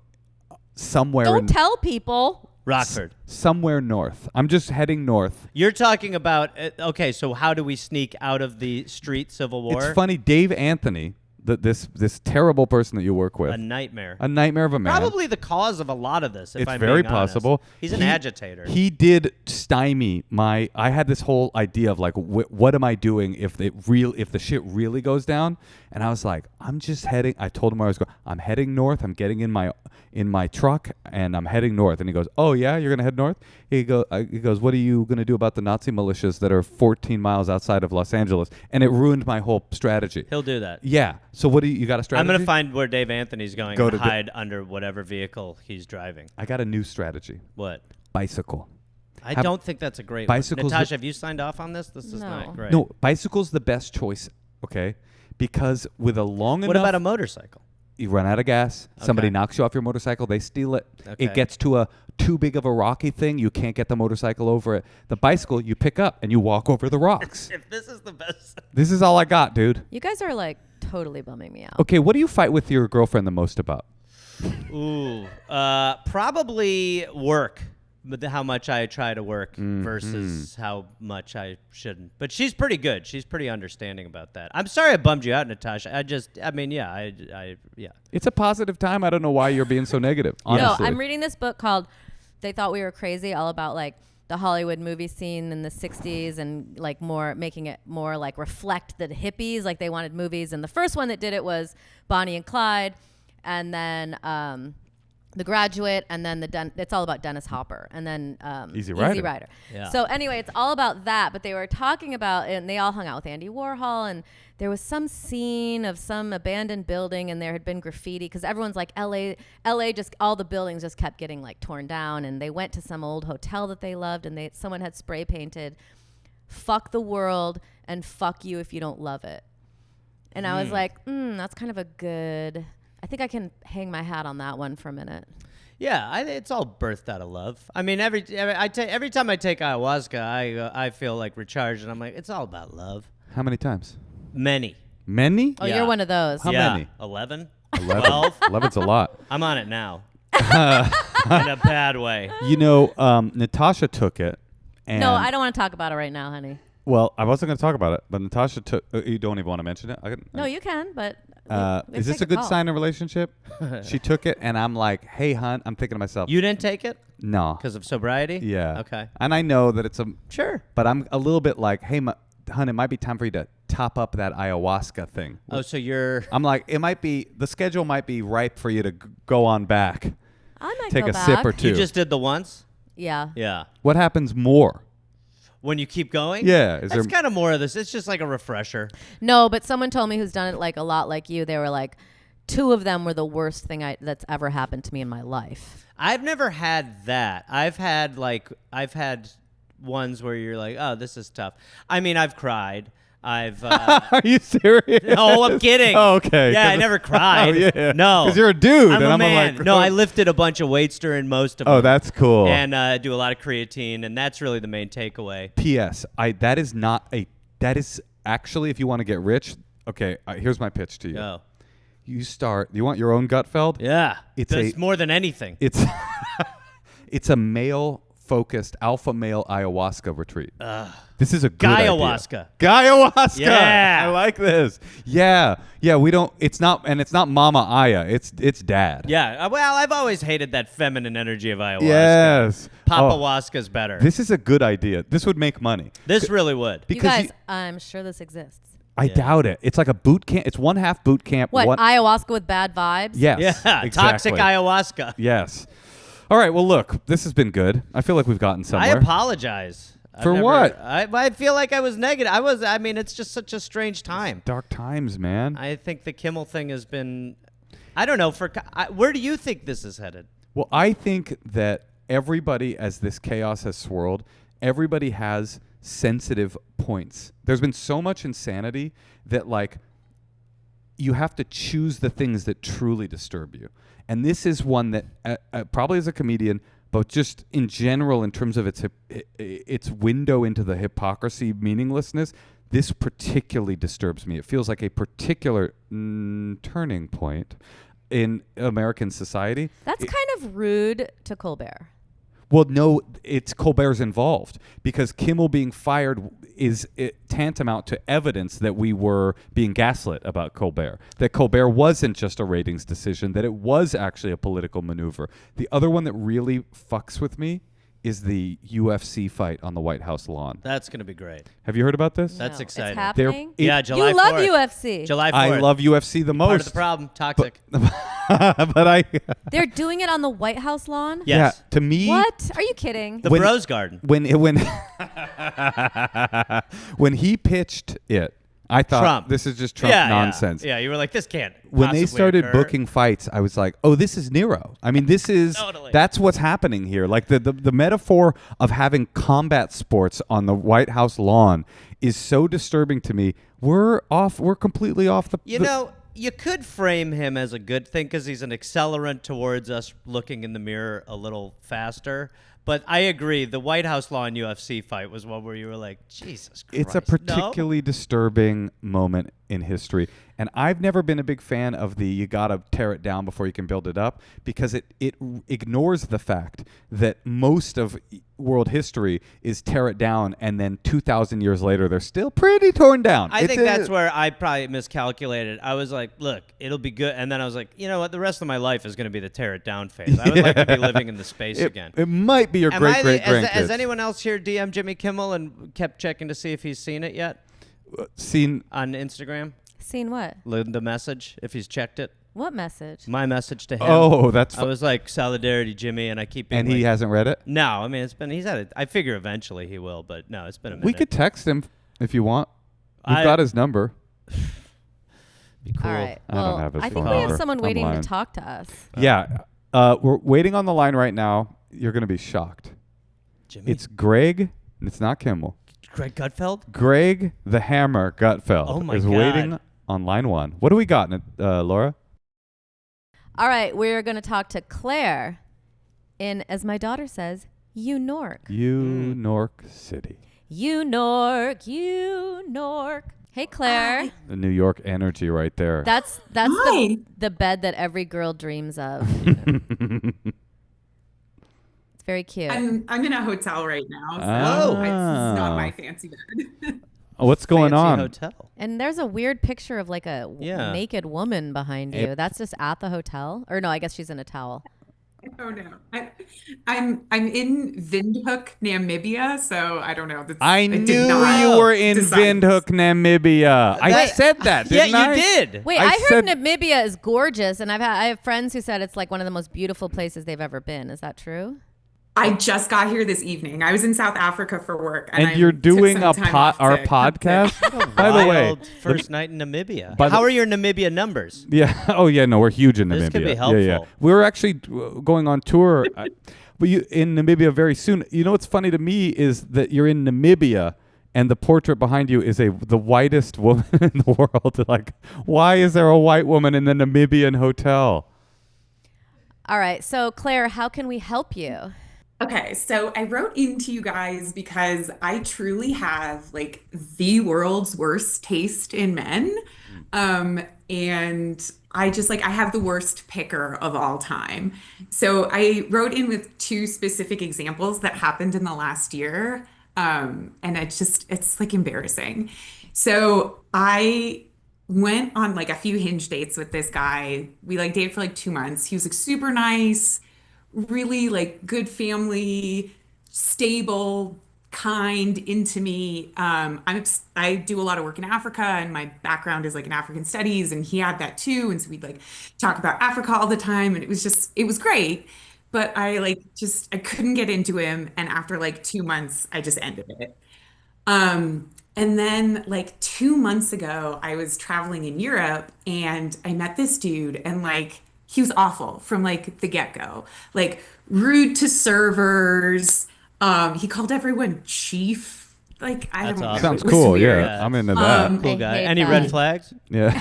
somewhere Don't tell people. Rockford. somewhere north. I'm just heading north. You're talking about, okay, so how do we sneak out of the street Civil War? It's funny, Dave Anthony, this terrible person that you work with. A nightmare. A nightmare of a man. Probably the cause of a lot of this, if It's I'm very being honest. possible. He's an agitator. He did stymie my. I had this whole idea of like, what am I doing if the shit really goes down? And I was like, I'm just heading. I told him where I was going. I'm heading north. I'm getting in my truck and I'm heading north. And he goes, oh yeah, you're gonna head north? He goes, what are you gonna do about the Nazi militias that are 14 miles outside of Los Angeles? And it ruined my whole strategy. He'll do that. Yeah. So what do you got a strategy? I'm going to find where Dave Anthony's going Go and to hide under whatever vehicle he's driving. I got a new strategy. What? Bicycle. I don't think that's a great one. Bicycles Natasha, have you signed off on this? This is No. not great. No, bicycle's the best choice, okay? Because with a long enough... What about a motorcycle? You run out of gas. Somebody Okay. knocks you off your motorcycle. They steal it. Okay. It gets to a too big of a rocky thing. You can't get the motorcycle over it. The bicycle, you pick up and you walk over the rocks. If this is the best... This is all I got, dude. You guys are like totally bumming me out. Okay, what do you fight with your girlfriend the most about? Ooh. Probably work. But how much I try to work versus how much I shouldn't. But she's pretty good. She's pretty understanding about that. I'm sorry I bummed you out, Natasha. Yeah. It's a positive time. I don't know why you're being so negative, No, honestly. I'm reading this book called They Thought We Were Crazy, all about like the Hollywood movie scene in the 60s and like making it more like reflect the hippies, like they wanted movies. And the first one that did it was Bonnie and Clyde, and then The Graduate, and then it's all about Dennis Hopper, and then Easy Rider. Yeah. So anyway, it's all about that. But they were talking about, and they all hung out with Andy Warhol, and there was some scene of some abandoned building, and there had been graffiti because everyone's like LA just all the buildings just kept getting like torn down, and they went to some old hotel that they loved, and someone had spray painted, "Fuck the world and fuck you if you don't love it," and I was like, that's kind of a good. I think I can hang my hat on that one for a minute. Yeah, it's all birthed out of love. I mean, every time I take ayahuasca, I feel like recharged, and I'm like, it's all about love. How many times? Many. Many? Oh, Yeah. you're one of those. How yeah. many? 11? 11. 12? 11's a lot. I'm on it now. In a bad way. You know, Natasha took it. And No, I don't want to talk about it right now, honey. Well, I wasn't going to talk about it, but Natasha took. You don't even want to mention it? No, you can, but we Is this take a good call. sign in a relationship? She took it, and I'm like, hey, hon, I'm thinking to myself, You didn't take it no. because of sobriety? Yeah. Okay. And I know that it's Sure. but I'm a little bit like, hey, hon, it might be time for you to top up that ayahuasca thing. Oh, so you're... I'm like, the schedule might be ripe for you to go on back. I might Take go a back. sip or two. You just did the once? Yeah. Yeah. What happens more? When you keep going? Yeah. Is That's there? kind of more of this. It's just like a refresher. No, but someone told me who's done it like a lot like you. They were like, 2 of them were the worst thing that's ever happened to me in my life. I've never had that. I've had ones where you're like, oh, this is tough. I mean, I've cried. I've... Are you serious? No, I'm kidding. Oh, okay. Yeah, I never cried. Oh, yeah. No. Because you're a dude. I'm and a I'm man. like, No, I lifted a bunch of weights during most of them. Oh, that's cool. And do a lot of creatine, and that's really the main takeaway. P.S. That is actually, if you want to get rich, okay, here's my pitch to you. Oh. You want your own Gutfeld? Yeah. It's That's more than anything. It's it's a male-focused alpha male ayahuasca retreat. This is a good Guyahuasca. idea. Guyahuasca. Yeah. I like this. Yeah. We don't. It's not Mama Aya. It's Dad. Yeah. Well, I've always hated that feminine energy of ayahuasca. Yes. Papahuasca's better. This is a good idea. This would make money. This really would. You Because guys, I'm sure this exists. I doubt it. It's like a boot camp. It's one half boot camp. What, one, ayahuasca with bad vibes? yes. Yeah. Exactly. Toxic ayahuasca. Yes. All right. Well, look, this has been good. I feel like we've gotten I somewhere. apologize. For what? I feel like I was negative. I mean, it's just such a strange time. Dark times, man. I think the Kimmel thing has been, I don't know, where do you think this is headed? Well, I think that everybody, as this chaos has swirled, everybody has sensitive points. There's been so much insanity that, like, you have to choose the things that truly disturb you. And this is one that, probably as a comedian, but just in general, in terms of its window into the hypocrisy, meaninglessness, this particularly disturbs me. It feels like a particular turning point in American society. That's kind of rude to Colbert. Well, no, it's Colbert's involved, because Kimmel being fired is tantamount to evidence that we were being gaslit about Colbert, that Colbert wasn't just a ratings decision, that it was actually a political maneuver. The other one that really fucks with me is the UFC fight on the White House lawn. That's going to be great. Have you heard about this? That's No, exciting. It's happening? Yeah, July 4th. You love UFC. July 4th. I love UFC the most. Part of the problem. Toxic. But I... They're doing it on the White House lawn? Yes. Yeah, to me... What? Are you kidding? The Bros Garden. When when he pitched it, I thought Trump. this is just Trump nonsense. Yeah, you were like, this can't When they possibly started occur. booking fights, I was like, oh, this is Nero. I mean, this is Totally. That's what's happening here. Like the metaphor of having combat sports on the White House lawn is so disturbing to me. We're completely off the You know, you could frame him as a good thing because he's an accelerant towards us looking in the mirror a little faster. But I agree, the White House lawn UFC fight was one where you were like, Jesus Christ. It's a particularly disturbing moment in history. And I've never been a big fan of the you got to tear it down before you can build it up, because it ignores the fact that most of world history is tear it down, and then 2,000 years later, they're still pretty torn down. I think that's where I probably miscalculated. I was like, look, it'll be good. And then I was like, you know what? The rest of my life is going to be the tear it down phase. I would like to be living in the space again. It might be your great-great-grandkids. Has anyone else here DM Jimmy Kimmel and kept checking to see if he's seen it yet? Seen on Instagram? Seen what? The message, if he's checked it. What message? My message to him. Oh, that's I was like, solidarity, Jimmy, and I keep being and he like, hasn't read it? No, I mean, he's had it. I figure eventually he will, but no, it's been a minute. We could text him if you want. We've I- got his number. Be cool. All right. I don't Well, have his I think phone we have number. someone I'm waiting lying. to talk to us. Yeah. We're waiting on the line right now. You're going to be shocked. Jimmy? It's Greg, and it's not Kimmel. Greg Gutfeld? Greg the Hammer Gutfeld Oh my is God. waiting on line one. What do we got, Laura? All right. We're going to talk to Claire in, as my daughter says, Unork. York City. Unork. Hey, Claire. The New York energy right there. That's Hi. the bed that every girl dreams of. It's very cute. I'm in a hotel right now, so Oh. it's not my fancy bed. What's going Fancy on? hotel. And there's a weird picture of like a Yeah. naked woman behind you. That's just at the hotel. Or no, I guess she's in a towel. Oh no, I'm in Windhoek, Namibia, so I don't know. I did knew not you were in decide. Namibia. Namibia. I That- said that, Yeah, didn't I? you did. Wait, I I heard said- Namibia is gorgeous, and I have friends who said it's like one of the most beautiful places they've ever been. Is that true? I just got here this evening. I was in South Africa for work, And I you're took doing some time off our to come to- podcast? By the way. Wild first night in Namibia. By the- How are your Namibia numbers? Yeah. Oh, yeah. No, we're huge in Namibia. This could be Yeah, yeah. helpful. We're actually going on tour, but in Namibia very soon. You know what's funny to me is that you're in Namibia, and the portrait behind you is the whitest woman in the world. Like, why is there a white woman in the Namibian hotel? All right. So, Claire, how can we help you? Okay, so I wrote into you guys because I truly have like the world's worst taste in men. And I just like, I have the worst picker of all time. So I wrote in with two specific examples that happened in the last year. And it's like embarrassing. So I went on like a few Hinge dates with this guy. We like dated for like 2 months. He was like super nice, really like good family, stable, kind, into me. I do a lot of work in Africa, and my background is like in African studies, and he had that too. And so we'd like talk about Africa all the time, and it was great. But I couldn't get into him, and after like 2 months, I just ended it. And then like 2 months ago, I was traveling in Europe, and I met this dude, and like he was awful from like the get-go, like rude to servers. He called everyone chief. Like I That's don't know. awesome. Sounds It was cool. weird. Yeah, I'm into that. Um, Cool I guy. hate Any that. red flags? Yeah.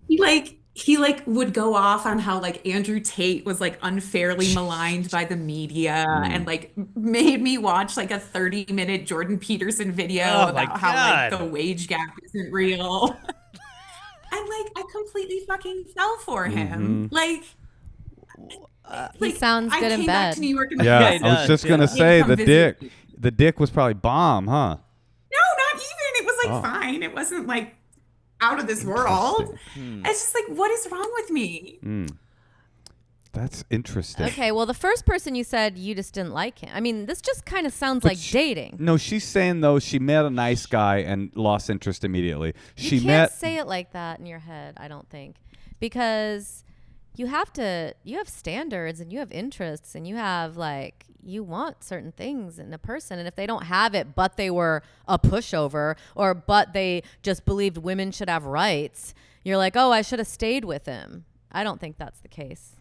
He he like would go off on how like Andrew Tate was like unfairly maligned by the media and like made me watch like a 30-minute Jordan Peterson video Oh my about how like God. the wage gap isn't real. And like I completely fucking fell for him. He sounds I good in came back bed. to New York and Yeah, he I was does, just gonna yeah. say Come the visit me. dick was probably bomb, huh? No, not even. It was like Oh. fine. It wasn't like out of this world. Interesting. It's just like, what is wrong with me? That's interesting. Okay, well, the first person you said you just didn't like him. I mean, this just kind of sounds But like she- dating. No, she's saying though she met a nice guy and lost interest immediately. You She can't met say it like that in your head, I don't think. Because you have standards and you have interests and you have like, you want certain things in a person. And if they don't have it, but they were a pushover or but they just believed women should have rights, you're like, oh, I should have stayed with him. I don't think that's the case.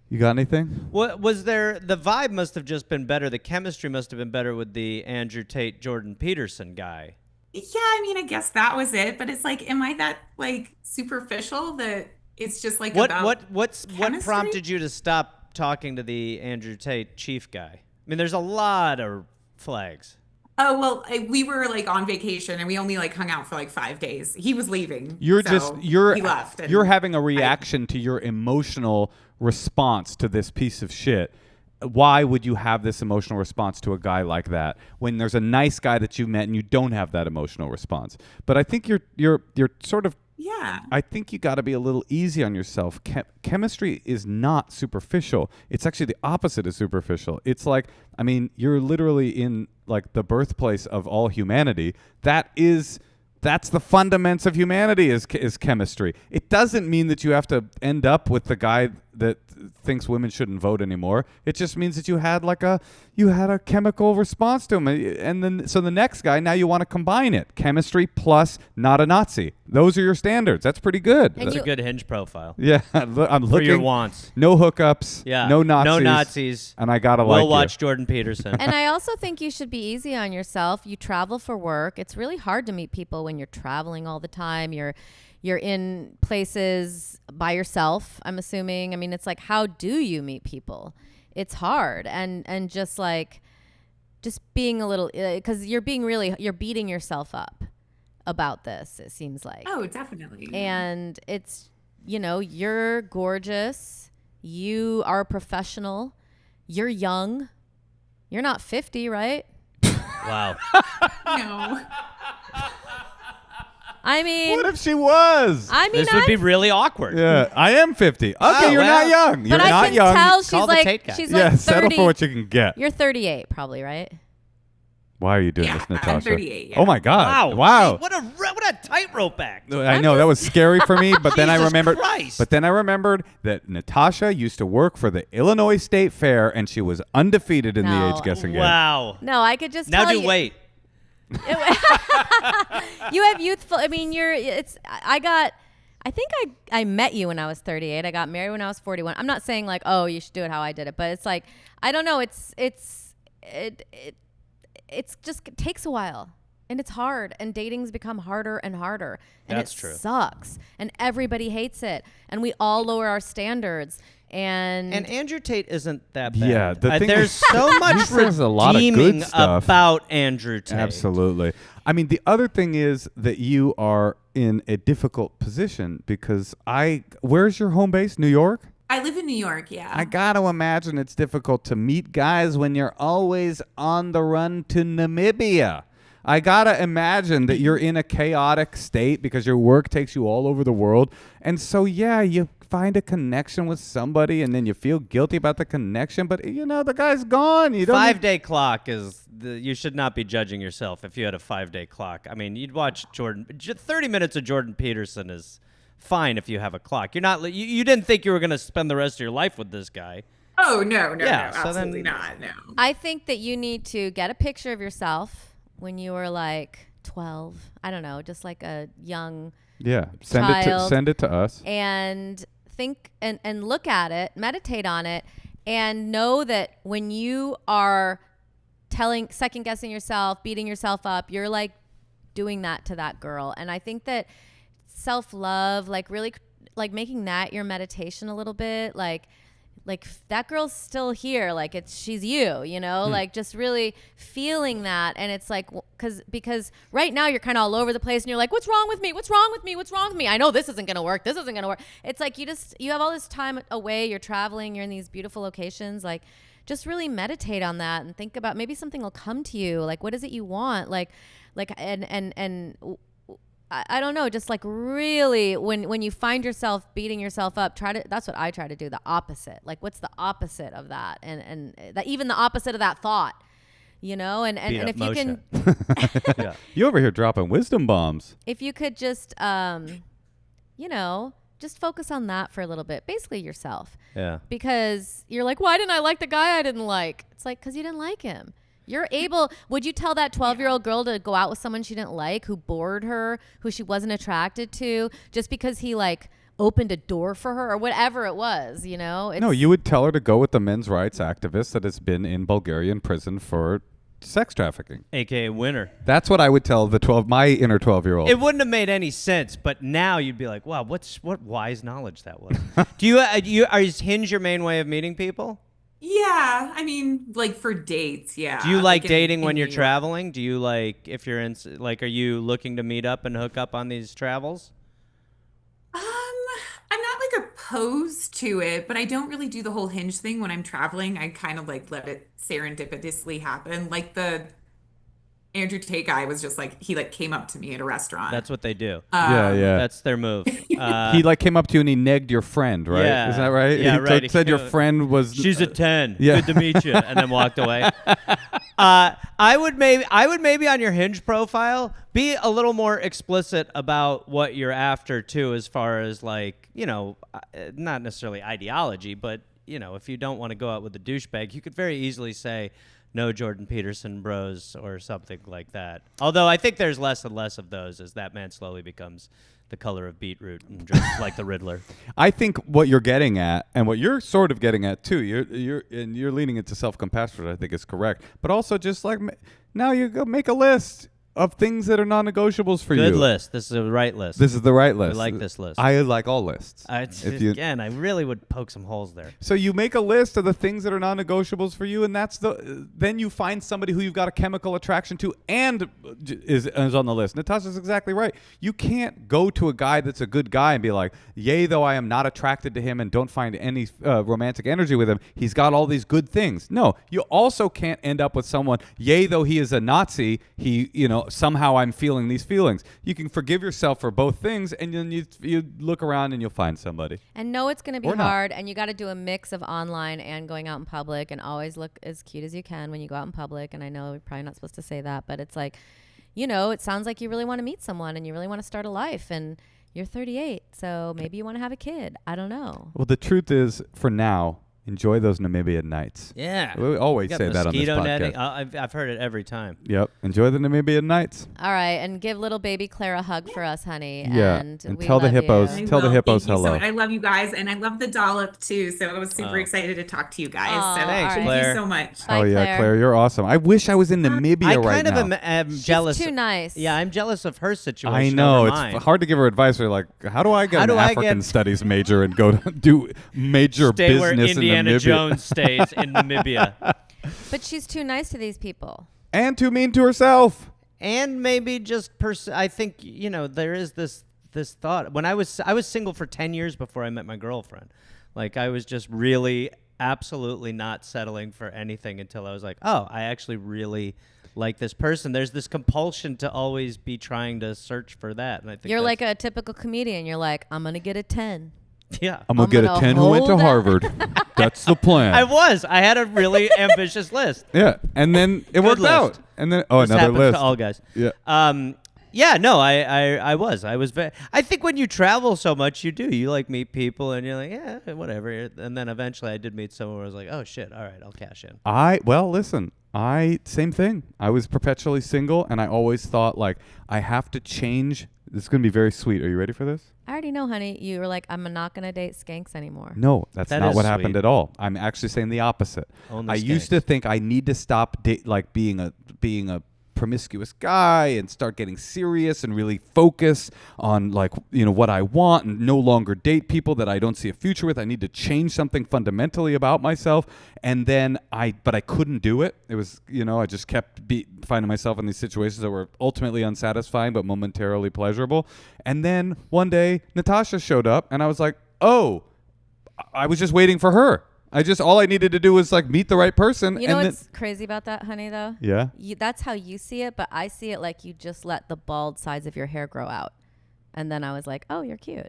You got anything? What was there? The vibe must have just been better. The chemistry must have been better with the Andrew Tate, Jordan Peterson guy. Yeah, I mean, I guess that was it. But it's like, am I that like superficial that it's just like about What chemistry? prompted you to stop talking to the Andrew Tate chief guy? I mean, there's a lot of flags. Oh, well, we were like on vacation and we only like hung out for like 5 days. He was leaving. You're so just he left. And you're having a reaction to your emotional response to this piece of shit. Why would you have this emotional response to a guy like that when there's a nice guy that you met and you don't have that emotional response? But I think you're sort of yeah. I think you got to be a little easy on yourself. Chemistry is not superficial. It's actually the opposite of superficial. It's like, I mean, you're literally in like the birthplace of all humanity. That's the fundaments of humanity is chemistry. It doesn't mean that you have to end up with the guy that thinks women shouldn't vote anymore. It just means that you had a chemical response to him, and then so the next guy, now you want to combine it, chemistry plus not a Nazi. Those are your standards. That's pretty good. And That's you- a good Hinge profile Yeah, I'm looking for your wants. no hookups, Yeah, no Nazis, no Nazis. and I gotta We'll like watch you. Jordan Peterson. And I also think you should be easy on yourself. You travel for work. It's really hard to meet people when you're traveling all the time. You're in places by yourself, I'm assuming. I mean, it's like, how do you meet people? It's hard. And just being a little, because you're beating yourself up about this, it seems like. Oh, definitely. And it's, you're gorgeous. You are a professional. You're young. You're not 50, right? Wow. No. I mean, What if she was? This would be really awkward. Yeah, I am 50. Okay, Oh, you're well. not young. You're but I not can young. tell she's Call the Tate guy. she's Yeah, like 30. settle for what you can get. You're 38 probably, right? Why are you doing Yeah, this, I'm Natasha? 38, yeah. Oh my God! Wow. Wow! Gee, what a tightrope act. I know that was scary for me, but then I Jesus remembered. Christ. But then I remembered that Natasha used to work for the Illinois State Fair, and she was undefeated in the No. age guessing game. Wow. No, I could just Now tell do you. wait. You have youthful. I mean, I think I met you when I was 38. I got married when I was 41. I'm not saying like, oh, you should do it how I did it, but it's like, I don't know. It's just it takes a while and it's hard and dating's become harder and harder and That's it true. sucks and everybody hates it and we all lower our standards and Andrew Tate isn't that bad. Yeah, the thing there's is- so much says a lot of good redeeming stuff. about Andrew Tate. Absolutely. I mean, the other thing is that you are in a difficult position because where's your home base? New York? I live in New York, yeah. I got to imagine it's difficult to meet guys when you're always on the run to Namibia. I got to imagine that you're in a chaotic state because your work takes you all over the world. And so, yeah, you find a connection with somebody and then you feel guilty about the connection. But, the guy's gone. You don't 5-day clock you should not be judging yourself if you had a 5-day clock. I mean, you'd watch 30 minutes of Jordan Peterson is fine if you have a clock. You're not, you didn't think you were going to spend the rest of your life with this guy. Oh, no, Yeah, no, so then- absolutely not, no. I think that you need to get a picture of yourself when you were like 12. I don't know, just like a young Yeah. Child. Send it to us. and think and look at it, meditate on it, and know that when you are second guessing yourself, beating yourself up, you're like doing that to that girl. And I think that self-love, like really like making that your meditation a little bit, like that girl's still here, like she's you, you know, like just really feeling that. And it's like, because right now you're kind of all over the place and you're like, what's wrong with me, what's wrong with me, what's wrong with me, I know this isn't gonna work, it's like you have all this time away, you're traveling, you're in these beautiful locations, like just really meditate on that and think about maybe something will come to you, like what is it you want, like and I don't know, just like really when you find yourself beating yourself up, that's what I try to do, the opposite. Like what's the opposite of that? And that even the opposite of that thought, you know, and if Moshe. you can Yeah. You over here dropping wisdom bombs. if you could just you know, just focus on that for a little bit, basically yourself. Yeah. Because you're like, why didn't I like the guy I didn't like? It's like, because you didn't like him. Would you tell that 12-year-old girl to go out with someone she didn't like, who bored her, who she wasn't attracted to, just because he like opened a door for her or whatever it was, you know? No, you would tell her to go with the men's rights activist that has been in Bulgarian prison for sex trafficking. AKA winner. That's what I would tell my inner 12-year-old. It wouldn't have made any sense, but now you'd be like, wow, what wise knowledge that was. Is Hinge your main way of meeting people? Yeah, I mean, like for dates, yeah. Do you like in dating when New you're York. traveling? Do you like, if you're in, like, are you looking to meet up and hook up on these travels? I'm not like opposed to it, but I don't really do the whole Hinge thing when I'm traveling. I kind of like let it serendipitously happen. Like the Andrew Tate guy was just like, he like came up to me at a restaurant. That's what they do. yeah. That's their move. He like came up to you and he negged your friend, right? Yeah. Is that right? Yeah, he right. said your friend was. She's a 10. Yeah. Good to meet you. And then walked away. I would maybe on your Hinge profile be a little more explicit about what you're after too, as far as like, you know, not necessarily ideology, but you know, if you don't want to go out with a douchebag, you could very easily say no Jordan Peterson bros or something like that. Although I think there's less and less of those as that man slowly becomes the color of beetroot and dresses like the Riddler. I think what you're getting at, and what you're sort of getting at too, you're leaning into self-compassion, which I think is correct. But also just like now you go make a list of things that are non-negotiables for you. Good list. This is the right list. This is the right list. I like this list. I like all lists. Again, I really would poke some holes there. So you make a list of the things that are non-negotiables for you, and then you find somebody who you've got a chemical attraction to and is on the list. Natasha's exactly right. You can't go to a guy that's a good guy and be like, yay, though I am not attracted to him and don't find any romantic energy with him, he's got all these good things. No, you also can't end up with someone, yay, though he is a Nazi, somehow I'm feeling these feelings. You can forgive yourself for both things, and then you look around and you'll find somebody. And know it's going to be Or not. hard, and you got to do a mix of online and going out in public, and always look as cute as you can when you go out in public. And I know we're probably not supposed to say that, but it's like, you know, it sounds like you really want to meet someone and you really want to start a life, and you're 38, so maybe you want to have a kid. I don't know. Well, the truth is, for now, enjoy those Namibian nights. Yeah. We always You got say that on this mosquito podcast. netting. I've heard it every time. Yep. Enjoy the Namibian nights. All right, and give little baby Claire a hug for us, honey. Yeah, And and we tell the love hippos- you. Tell the will. hippos Thank you so hello. much. I love you guys, and I love the dollop too. So I was super excited to talk to you guys. Aw, So Thanks, thank Claire. you so much. Bye, Oh yeah, Claire. Claire, you're awesome. I wish I was in Namibia I right kind now. of am She's jealous. too nice. Yeah, I'm jealous of her situation. I know over it's mine. hard to give her advice. We're like, how do I get How an do I African get- studies major and go to do major Stay where business in Indiana Namibia? Jones stays in Namibia. But she's too nice to these people. And too mean to herself. And maybe just I think, you know, there is this thought. When I was single for 10 years before I met my girlfriend. Like I was just really absolutely not settling for anything until I was like, oh, I actually really like this person. There's this compulsion to always be trying to search for that. And I think You're like that's- a typical comedian. You're like, I'm going to get a 10. yeah. I'm gonna get a gonna 10 who went to hold Harvard. That's the plan. I had a really ambitious list. Yeah, and then it worked list. out. And then This another happens list. to all guys. Yeah. Yeah, no, I was very. I think when you travel so much, you like meet people, and you're like, yeah, whatever. And then eventually, I did meet someone where I was like, oh shit, all right, I'll cash in. Listen, same thing. I was perpetually single, and I always thought like I have to change. This is gonna be very sweet. Are you ready for this? I already know, honey. You were like, I'm not going to date skanks anymore. No, that's That not is what sweet. happened at all. I'm actually saying the opposite. Only I used to skanks. think I need to stop being a promiscuous guy and start getting serious and really focus on like, what I want and no longer date people that I don't see a future with. I need to change something fundamentally about myself. And then but I couldn't do it. It was, I just kept finding myself in these situations that were ultimately unsatisfying but momentarily pleasurable. And then one day Natasha showed up and I was like, oh, I was just waiting for her. All I needed to do was like meet the right person. You know what's crazy about that, honey, though? Yeah. That's how you see it, but I see it like you just let the bald sides of your hair grow out. And then I was like, oh, you're cute.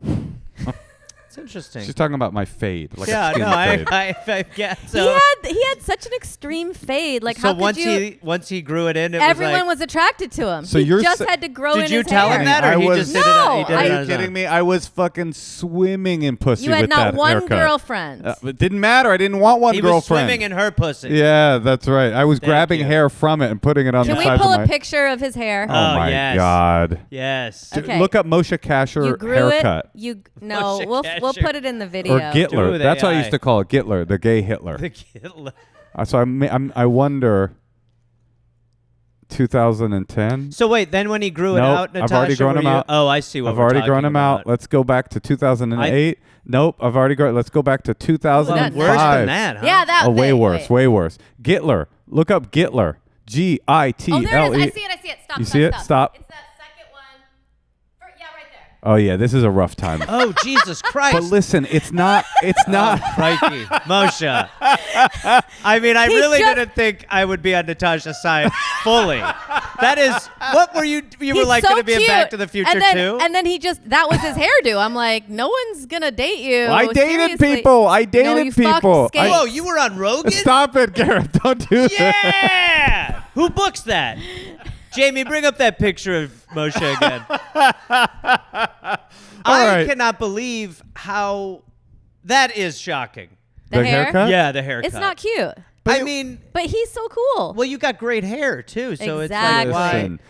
It's interesting. She's talking about my fade. Like yeah, a skin no, fade. I get so. He had such an extreme fade. Like, so how could you? once he grew it in, Everyone was attracted to him. So he you're just had to grow in his hair. Did you tell him that, or he just did it? No, He did it are on you his kidding own? me? I was fucking swimming in pussy You had with not that one haircut. girlfriend. It didn't matter. I didn't want one He girlfriend. was swimming in her pussy. Yeah, that's right. I was Thank grabbing you. hair from it and putting it on Can the we sides pull of my. a picture of his hair? Oh my yes. God. Yes. Okay. Look up Moshe Kasher You grew haircut. No, Moshe we'll Kasher. put it in the video. Or Gitler. with That's what I AI. used to call it. Gitler, the gay Hitler. The kid. So I wonder. 2010. So wait, then when he grew it Nope, out, Natasha, I've already grown were him you- out. Oh, I see what I've we're already talking grown him out. about. Let's go back to 2008. Nope, I've already grown. Let's go back to 2005. Worse than that, huh? Yeah, that. Oh, way thing. worse. Wait. Way worse. Gitler. Look up Gitler. Gitler. Oh, there it is. I see it. Stop. You see it? Stop. It's that second one. Yeah, right there. Oh yeah, this is a rough time. Oh, Jesus Christ. But listen, it's not. Crikey. Moshe. I mean, I really just- didn't think I would be on Natasha's side fully. That is, what were you? You were He's like so going to be in cute. Back to the Future and then, too? And then that was his hairdo. I'm like, no one's gonna date you. I dated Seriously. people. I No, dated you fucked people. skates. Whoa, you were on Rogan? Stop it, Gareth. Don't do that. Yeah! Who books that? Jamie, bring up that picture of Moshe again. I right. cannot believe how that is shocking. The The hair? haircut? Yeah, the haircut. It's not cute. I mean, But he's so cool. well, you got great hair too, so Exactly. it's like why? Listen,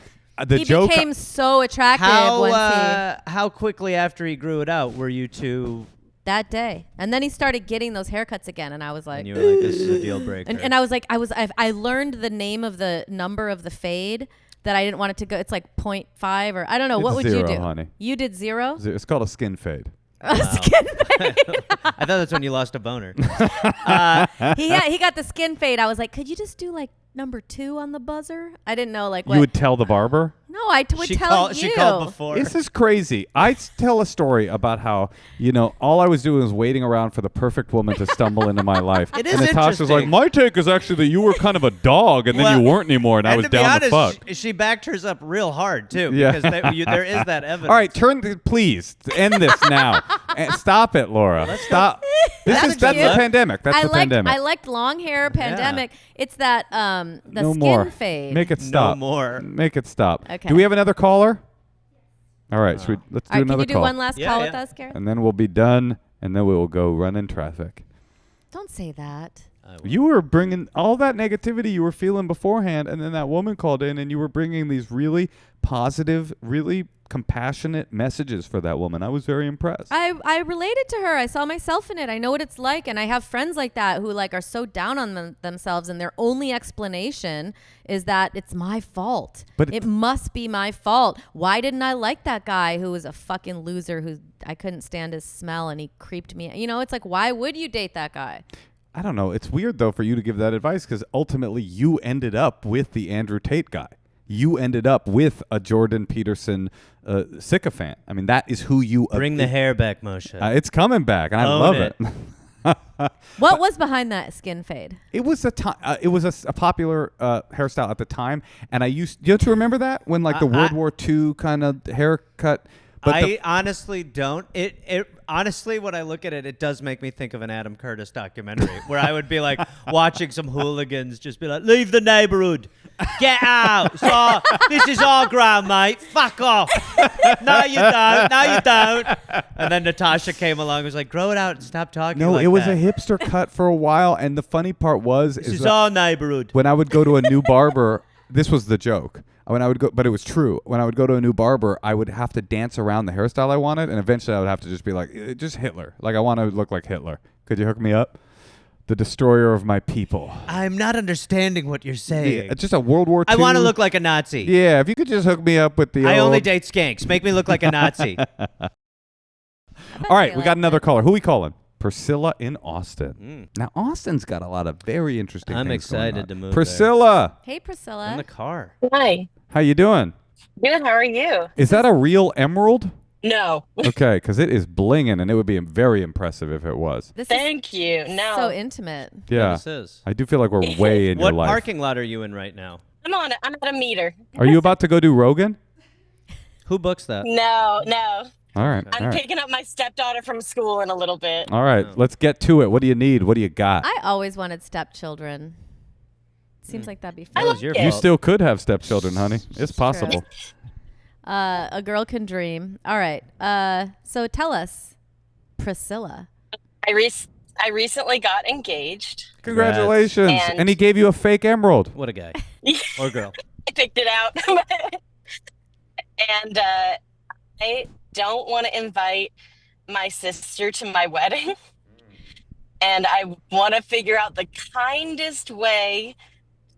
the he joke. became so attractive How quickly after he grew it out were you two? that day. And then he started getting those haircuts again, and I was like, And you were like, this is a deal breaker. and I was like, I learned the name of the number of the fade that I didn't want it to go. It's like 0.5 or I don't know. It's What would zero, you do? honey. You did 0? It's called a skin fade. Skin fade. I thought that's when you lost a boner. He got the skin fade. I was like, could you just do like number 2 on the buzzer? I didn't know like what. You would tell the barber? No, I would she tell called. you. She called before. This is crazy. I tell a story about how, all I was doing was waiting around for the perfect woman to stumble into my life. It is and Natasha's like, interesting. my take is actually that you were kind of a dog and then Well, you weren't anymore and I was to be down honest, to fuck. she backed hers up real hard too. Yeah. Because there is that evidence. All right, please end this now. Stop it, Laura. Stop. That's the cute. pandemic. That's the pandemic. I liked long hair. Pandemic. It's that the no skin more. fade. Make it stop. more. Make it stop. Okay. Do we have another caller? All right, let's do All right, another can you do call. one last Yeah, call yeah. with us, Gareth? And then we'll be done, and then we will go run in traffic. Don't say that. You were bringing all that negativity you were feeling beforehand, and then that woman called in, and you were bringing these really positive, really compassionate messages for that woman. I was very impressed. I related to her. I saw myself in it. I know what it's like, and I have friends like that who like are so down on themselves, and their only explanation is that it's my fault. But it must be my fault. Why didn't I like that guy who was a fucking loser who I couldn't stand his smell and he creeped me? It's like, why would you date that guy? I don't know. It's weird, though, for you to give that advice because ultimately you ended up with the Andrew Tate guy. You ended up with a Jordan Peterson sycophant. I mean, that is who you... Bring the hair back, Moshe. It's coming back, and I Own love it. it. What was behind that skin fade? It was a popular hairstyle at the time, and I used... Do you remember that? When, like, the World War II kind of haircut... But I honestly don't. It honestly, when I look at it, it does make me think of an Adam Curtis documentary where I would be like watching some hooligans just be like, "Leave the neighborhood, get out. This is our ground, mate. Fuck off. No, you don't. No, you don't." And then Natasha came along and was like, "Grow it out and stop talking." No, like it was that. a hipster cut for a while, and the funny part was This is is that our neighborhood. when I would go to a new barber, this was the joke. When I would go, but it was true. When I would go to a new barber, I would have to dance around the hairstyle I wanted, and eventually I would have to just be like, just Hitler. Like, I want to look like Hitler. Could you hook me up? The destroyer of my people. I'm not understanding what you're saying. Yeah, just a World War II. I want to look like a Nazi. Yeah, if you could just hook me up with the I old... only date skanks. Make me look like a Nazi. I bet All right, they we got like another it. caller. Who we calling? Priscilla in Austin. Now, Austin's got a lot of very interesting I'm things going excited on. to move Priscilla, Hey, in Priscilla. the car. Hi. how you doing? Good. How are you? Is that a real emerald? No. Okay, because it is blinging, and it would be very impressive if it was. This Thank you. is No. so intimate. Yeah, This is. I do feel like we're way in What your life. parking lot are you in right now? I'm at a meter. Are you about to go do Rogan? Who books that? No. All right, I'm all right. picking up my stepdaughter from school in a little bit. All right, let's get to it. What do you need? What do you got? I always wanted stepchildren. Seems like that'd be That fun. was your like it. You fault. still could have stepchildren, honey. It's possible. A girl can dream. All right. So tell us, Priscilla. I recently got engaged. Congratulations. And- And he gave you a fake emerald. What a guy. Or girl. I picked it out. And I don't want to invite my sister to my wedding. And I want to figure out the kindest way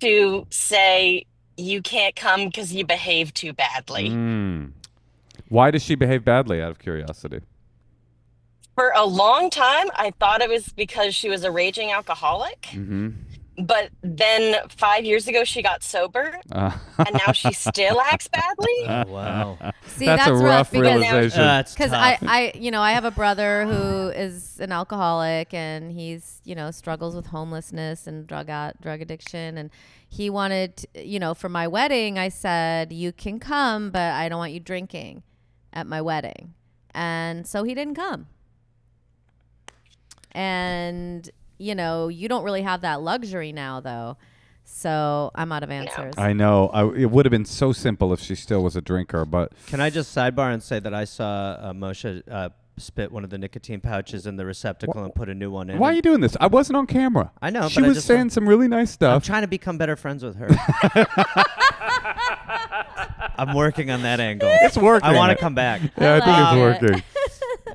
to say you can't come because you behaved too badly. Mm. Why does she behave badly, out of curiosity? For a long time, I thought it was because she was a raging alcoholic. Mm-hmm. But then 5 years ago, she got sober, and now she still acts badly. Oh, wow. See, That's a rough because realization. That's because tough. I have a brother who is an alcoholic, and he's struggles with homelessness and drug addiction, and he wanted for my wedding, I said, you can come, but I don't want you drinking at my wedding, and so he didn't come. And you don't really have that luxury now, though. So I'm out of answers. I know. It would have been so simple if she still was a drinker, but Can I just sidebar and say that I saw Moshe spit one of the nicotine pouches in the receptacle and put a new one in? why are you doing this? I wasn't on camera. I know, She but I was just saying some really nice I'm stuff. trying to become better friends with her. I'm working on that angle. It's working. I want to come back. Yeah, I think like it's it. working.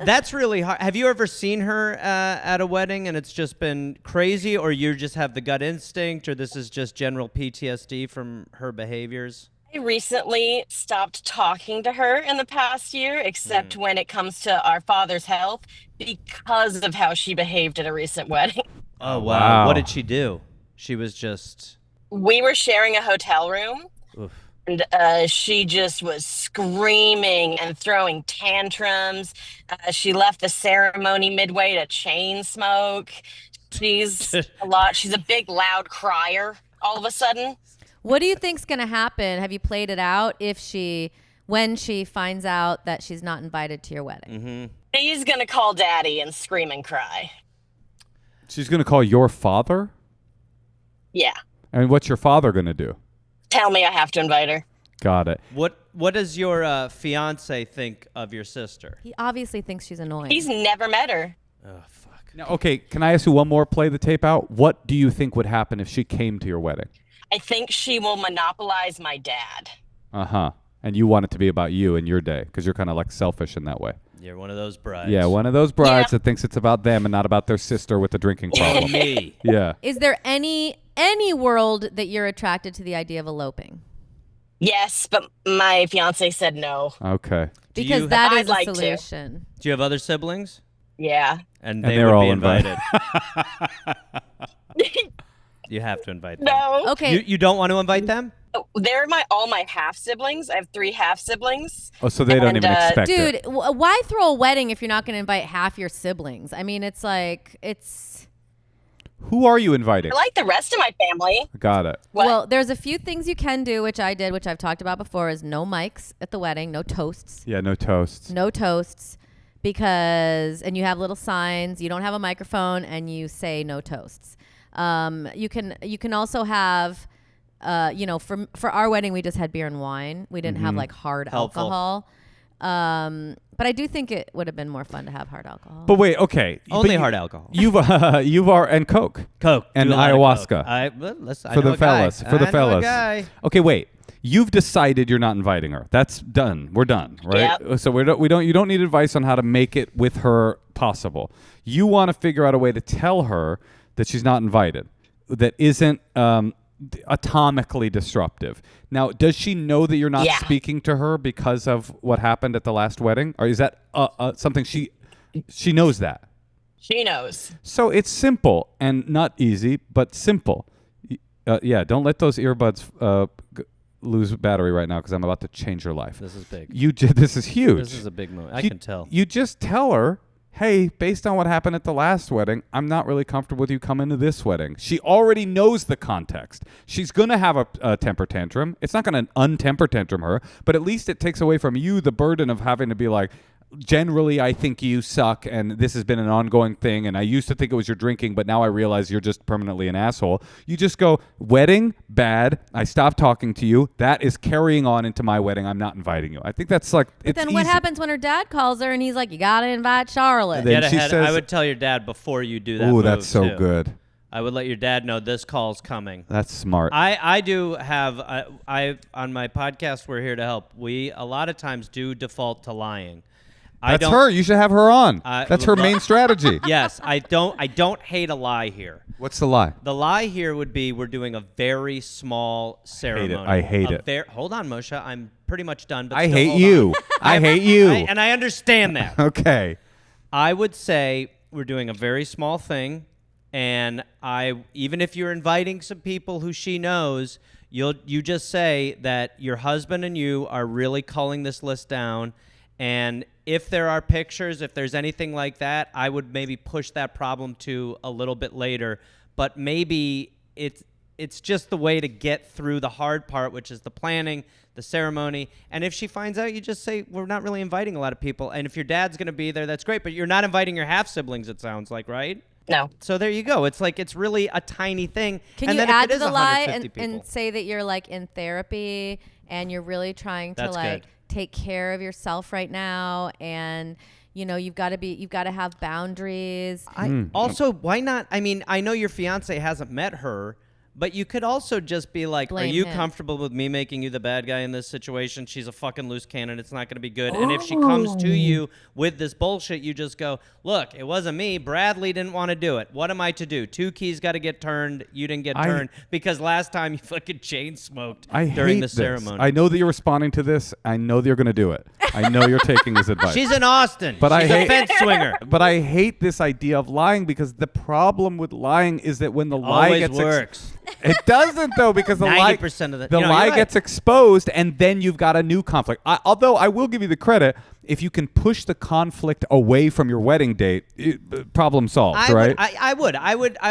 That's really hard. Have you ever seen her at a wedding and it's just been crazy, or you just have the gut instinct, or this is just general PTSD from her behaviors? I recently stopped talking to her in the past year, except when it comes to our father's health, because of how she behaved at a recent wedding. Oh, wow. What did she do? She was just... We were sharing a hotel room. Oof. And she just was screaming and throwing tantrums. She left the ceremony midway to chain smoke. She's a big, loud crier all of a sudden. What do you think's going to happen? Have you played it out when she finds out that she's not invited to your wedding? Mm-hmm. She's going to call daddy and scream and cry. She's going to call your father? Yeah. And what's your father going to do? Tell me I have to invite her. Got it. What does your fiance think of your sister? He obviously thinks she's annoying. He's never met her. Oh, fuck. Now, okay, can I ask you one more? Play the tape out. What do you think would happen if she came to your wedding? I think she will monopolize my dad. Uh-huh. And you want it to be about you and your day because you're kind of like selfish in that way. You're one of those brides. Yeah, one of those brides Yeah. that thinks it's about them and not about their sister with the drinking problem. Me. Yeah. Is there any world that you're attracted to the idea of eloping? Yes, but my fiance said no. Okay. Do Because you- that I'd is a like to. solution. Do you have other siblings? Yeah. And And they they're would all be invited. You have to invite them. No. Okay. You don't want to invite them? They're all my half siblings. I have 3 half siblings. Oh, so they don't And, even expect Dude, it. why throw a wedding if you're not going to invite half your siblings? I mean, it's Who are you inviting? I like the rest of my family. Got it. What? well, there's a few things you can do, which I did, which I've talked about before, is no mics at the wedding, no toasts. Yeah, no toasts. No toasts, and you have little signs. You don't have a microphone, and you say no toasts. You can also have, for our wedding we just had beer and wine. We didn't have like hard Helpful. alcohol. But I do think it would have been more fun to have hard alcohol. But wait, okay. Only But hard alcohol. You've and Coke. Coke. And Do a lot of ayahuasca. Coke. I For the know a guy. fellas. For the I know a fellas. guy. Okay, wait. You've decided you're not inviting her. That's done. We're done, right? Yep. So you don't need advice on how to make it with her possible. You want to figure out a way to tell her that she's not invited, that isn't atomically disruptive. Now, does she know that you're not speaking to her because of what happened at the last wedding? Or is that something she knows that? She knows. So it's simple and not easy, but simple. Don't let those earbuds lose battery right now because I'm about to change your life. This is big. This is huge. This is a big moment. I can tell. You just tell her, hey, based on what happened at the last wedding, I'm not really comfortable with you coming to this wedding. She already knows the context. She's going to have a temper tantrum. It's not going to untemper tantrum her, but at least it takes away from you the burden of having to be like, generally, I think you suck, and this has been an ongoing thing, and I used to think it was your drinking, but now I realize you're just permanently an asshole. You just go, wedding, bad, I stopped talking to you. That is carrying on into my wedding. I'm not inviting you. I think that's like, but then what happens when her dad calls her and he's like, you got to invite Charlotte? Then Get she ahead. says, I would tell your dad before you do that. ooh, move, that's so too. good. I would let your dad know this call's coming. That's smart. I do have I on my podcast We're Here to Help. We a lot of times do default to lying. That's her. You should have her on. That's her main strategy. Yes, I don't hate a lie here. What's the lie? The lie here would be we're doing a very small ceremony. I hate it. Hold on, Moshe. I'm pretty much done. But I still, hate hold you. on. I hate you. And I understand that. Okay. I would say we're doing a very small thing, and even if you're inviting some people who she knows, you just say that your husband and you are really culling this list down, and if there are pictures, if there's anything like that, I would maybe push that problem to a little bit later. But maybe it's just the way to get through the hard part, which is the planning, the ceremony. And if she finds out, you just say, we're not really inviting a lot of people. And if your dad's going to be there, that's great. But you're not inviting your half-siblings, it sounds like, right? No. So there you go. It's like it's really a tiny thing. Can and you then if add it to is the lie 150 and people, say that you're like in therapy and you're really trying to That's like good. take care of yourself right now, and you know you've got to have boundaries. Also, why not? I mean, I know your fiance hasn't met her, but you could also just be like, Blame are you him. comfortable with me making you the bad guy in this situation? She's a fucking loose cannon. It's not going to be good. And if she comes to you with this bullshit, you just go, look, it wasn't me. Bradley didn't want to do it. What am I to do? 2 keys got to get turned. You didn't get turned because last time you fucking chain smoked during the ceremony. I know that you're responding to this. I know that you're going to do it. I know you're taking his advice. She's in Austin. But She's a fence swinger. But I hate this idea of lying because the problem with lying is that when the lie Always gets works. it doesn't though because the lie 90% of the lie gets exposed and then you've got a new conflict. Although I will give you the credit, if you can push the conflict away from your wedding date, problem solved, right? I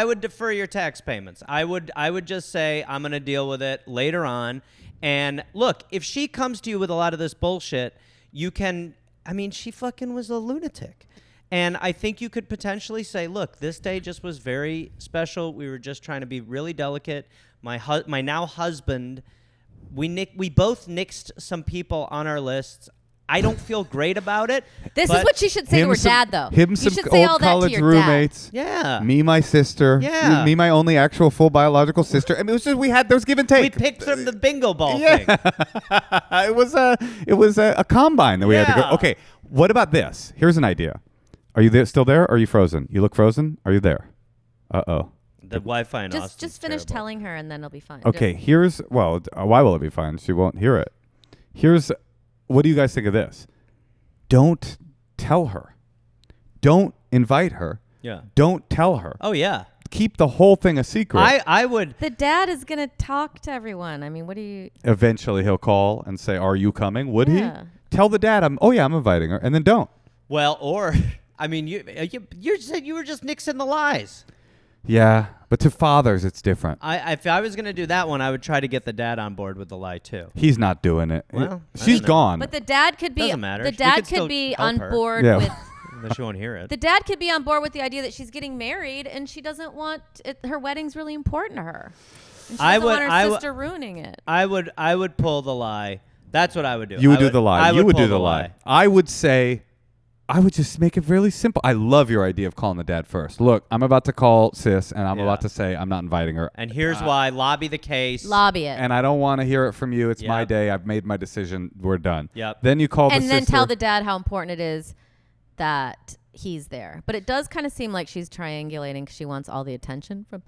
would defer your tax payments. I would just say I'm going to deal with it later on. And look, if she comes to you with a lot of this bullshit, you can. I mean, she fucking was a lunatic. And I think you could potentially say, look, this day just was very special. We were just trying to be really delicate. My now husband, we both nixed some people on our lists. I don't feel great about it. This is what she should say to her dad, though. Him you some should say all old that to college your roommates. Yeah. Me, my sister. Yeah. Me, my only actual full biological sister. I mean, it was just there was give and take. We picked from the bingo ball Yeah. thing. it was a combine that we had to go. Yeah. Okay, what about this? Here's an idea. Are you there? Still there? Or are you frozen? You look frozen. Are you there? Uh-oh. The Wi-Fi in Austin's Just finish terrible. telling her, and then it'll be fine. Okay, why will it be fine? She won't hear it. What do you guys think of this? Don't tell her. Don't invite her. Yeah. Don't tell her. Oh yeah. Keep the whole thing a secret. I would. The dad is gonna talk to everyone. I mean, what do you? Eventually, he'll call and say, "Are you coming?" Would Yeah. he? Tell the dad, I'm inviting her," and then don't. Well, or I mean, you said you were just nixing the lies. Yeah, but to fathers, it's different. If I was gonna do that one, I would try to get the dad on board with the lie too. He's not doing it. Well, I she's don't know. gone. But the dad could be. Doesn't matter. The We dad could still could be help on her. board Yeah. with. But she won't hear it. The dad could be on board with the idea that she's getting married and she doesn't want it, her wedding's really important to her. And she doesn't want her sister ruining it. I would pull the lie. That's what I would do. You would do the lie. You would pull do the lie. I would just make it really simple. I love your idea of calling the dad first. Look, I'm about to call sis, and I'm about to say I'm not inviting her. And here's why. Lobby the case. Lobby it. And I don't want to hear it from you. It's my Yep. day. I've made my decision. We're done. Yep. Then you call the and sister. then tell the dad how important it is that he's there. But it does kind of seem like she's triangulating 'cause she wants all the attention from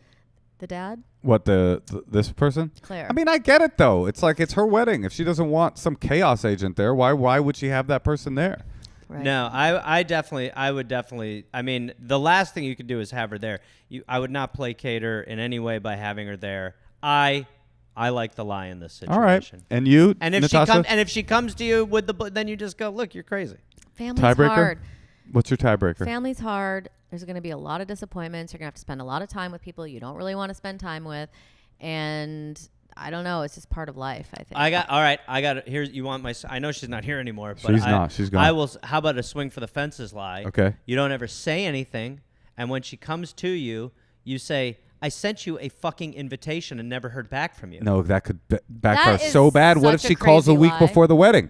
the dad. What this person? Claire. I mean, I get it though. It's like it's her wedding. If she doesn't want some chaos agent there, why would she have that person there? Right. No, I would definitely. I mean, the last thing you could do is have her there. I would not placate her in any way by having her there. I like the lie in this situation. All right. And you, And if Natasha? if she comes to you with then you just go, look, you're crazy. Family's Tiebreaker? hard. What's your tiebreaker? Family's hard. There's going to be a lot of disappointments. You're going to have to spend a lot of time with people you don't really want to spend time with. And I don't know. It's just part of life, I think. Here's, you want I know she's not here anymore. But She's not. She's gone. I will, how about a swing for the fences lie? Okay. You don't ever say anything. And when she comes to you, you say, I sent you a fucking invitation and never heard back from you. No, that could backfire That is so bad. What if such a she calls a crazy week lie. before the wedding?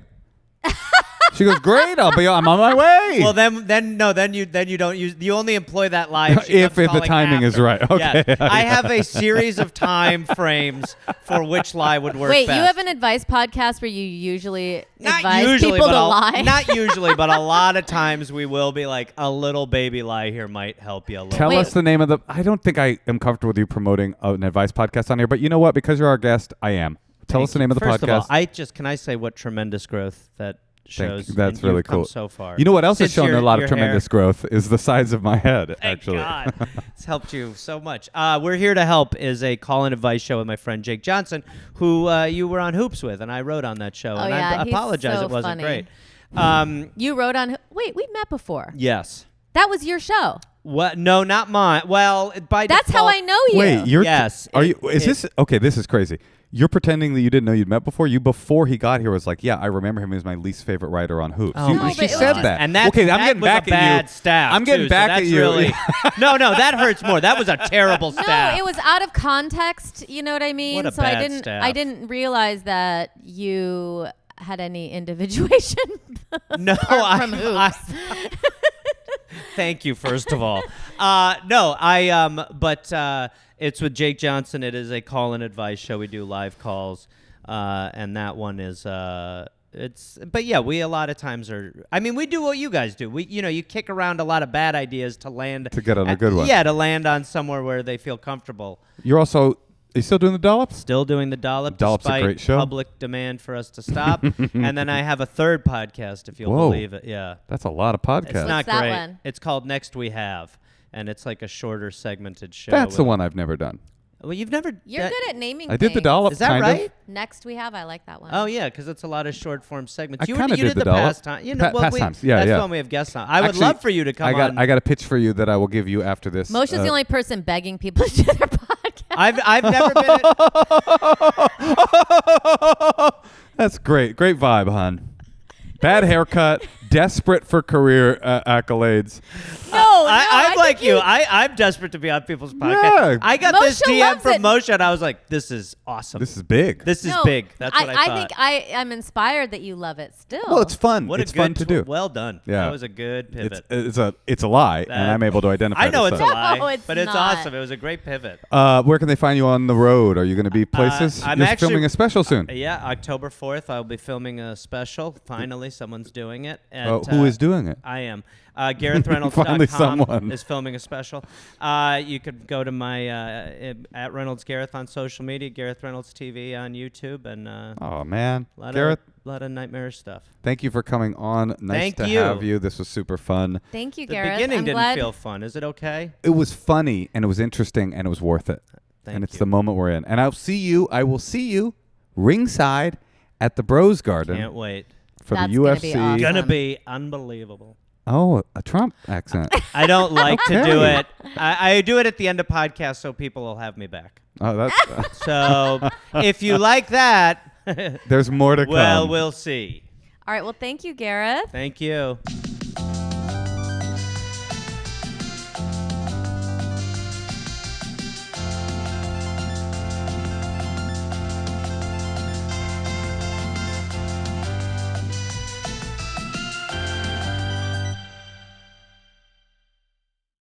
She goes, great. I'm on my way. Well, then you don't use. You only employ that lie If comes the calling timing is after. right. Okay. Yes. I have a series of time frames for which lie would work. Wait, best. you have an advice podcast where you usually Not advise usually, people but to lie? Not usually, but a lot of times we will be like, a little baby lie here might help you a little. Tell Wait. us the name of the. I don't think I am comfortable with you promoting an advice podcast on here, but you know what? Because you're our guest, I am. Tell us the name of the First podcast. Of all, can I say what tremendous growth that shows? That's and really you've come cool. so far. You know what else has Since shown your- a lot of your tremendous hair. growth is the size of my head. Thank Actually, God. It's helped you so much. We're Here to Help is a call-in advice show with my friend Jake Johnson, who you were on Hoops with, and I wrote on that show. Oh, and yeah, I he's apologize so it wasn't funny. great. You wrote on. Wait, we met before. Yes. That was your show. What? No, not mine. Well, by That's how default- I know you. wait, you're Yes, Are you? it- Is it- this okay? This is crazy. You're pretending that you didn't know you'd met before. You before he got here was like, yeah, I remember him as my least favorite writer on Hoops. Oh You- my she but it was said just- that. And that, okay, I'm that getting was back a bad at you. staff. I'm getting too, back so at that's you. Really, no, that hurts more. That was a terrible staff. No, it was out of context. You know what I mean? What a so I bad didn't. staff. I didn't realize that you had any individuation. No, apart from Hoops. Thank you, first of all. But it's with Jake Johnson. It is a call-in advice show. We do live calls, and that one is but yeah, we a lot of times are. I mean, we do what you guys do. You kick around a lot of bad ideas to land To get on a good one. Yeah, to land on somewhere where they feel comfortable. You're also. Are you still doing the dollops? Still doing the dollop, Dollop's a despite great show. public demand for us to stop. And then I have a third podcast, if you'll Whoa. believe it. Yeah. That's a lot of podcasts. It's not that great. one? It's called Next We Have, and it's like a shorter segmented show. That's the with- one I've never done. Well, you've never. You're that- good at naming. I did the things. dollop. Is that kind right? Of. Next we have. I like that one. Oh yeah, because it's a lot of short form segments. I You kinda you did did the the dollop. pastime. You know, Pastimes. Yeah, that's yeah. when we have guests on. I would Actually, love for you to come on. I got a pitch for you that I will give you after this. Moshe's the only person begging people to do their podcast. I've never been. That's great. Great vibe, hon. Bad haircut. Desperate for career accolades. I'm I like think you. I'm desperate to be on people's podcasts. Yeah. I got this Moshe DM loves from it. Moshe, and I was like, "This is awesome. This is big. This is No, big." That's what I thought. think I am inspired that you love it still. well, it's fun. What it's a good fun to do. Well done. Yeah. That was a good pivot. It's a lie, and That- I'm able to identify. I know it, it's so. a lie, No, it's but it's not. awesome. It was a great pivot. Where can they find you on the road? Are you going to be places? I'm You're actually- filming a special soon. Yeah, October 4th, I'll be filming a special. Finally, someone's doing it. Who is doing it? I am. GarethReynolds.com Finally someone. is filming a special. You could go to my at Reynolds Gareth on social media, Gareth Reynolds TV on YouTube, and Oh man, a Gareth, lot of nightmarish stuff. thank you for coming on. Nice Thank to you. have you. This was super fun. Thank you, The Gareth. beginning I'm didn't glad. feel fun. Is it okay? It was funny and it was interesting and it was worth it. Thank and it's you. the moment we're in. And I will see you ringside at the Bros Garden Can't wait. for That's the gonna UFC. be awesome. Gonna be unbelievable. Oh, a Trump accent. I don't like to do Okay. it. I do it at the end of podcasts so people will have me back. Oh, that's So if you like that, there's more to come. well, we'll see. All right. Well, thank you, Gareth. Thank you.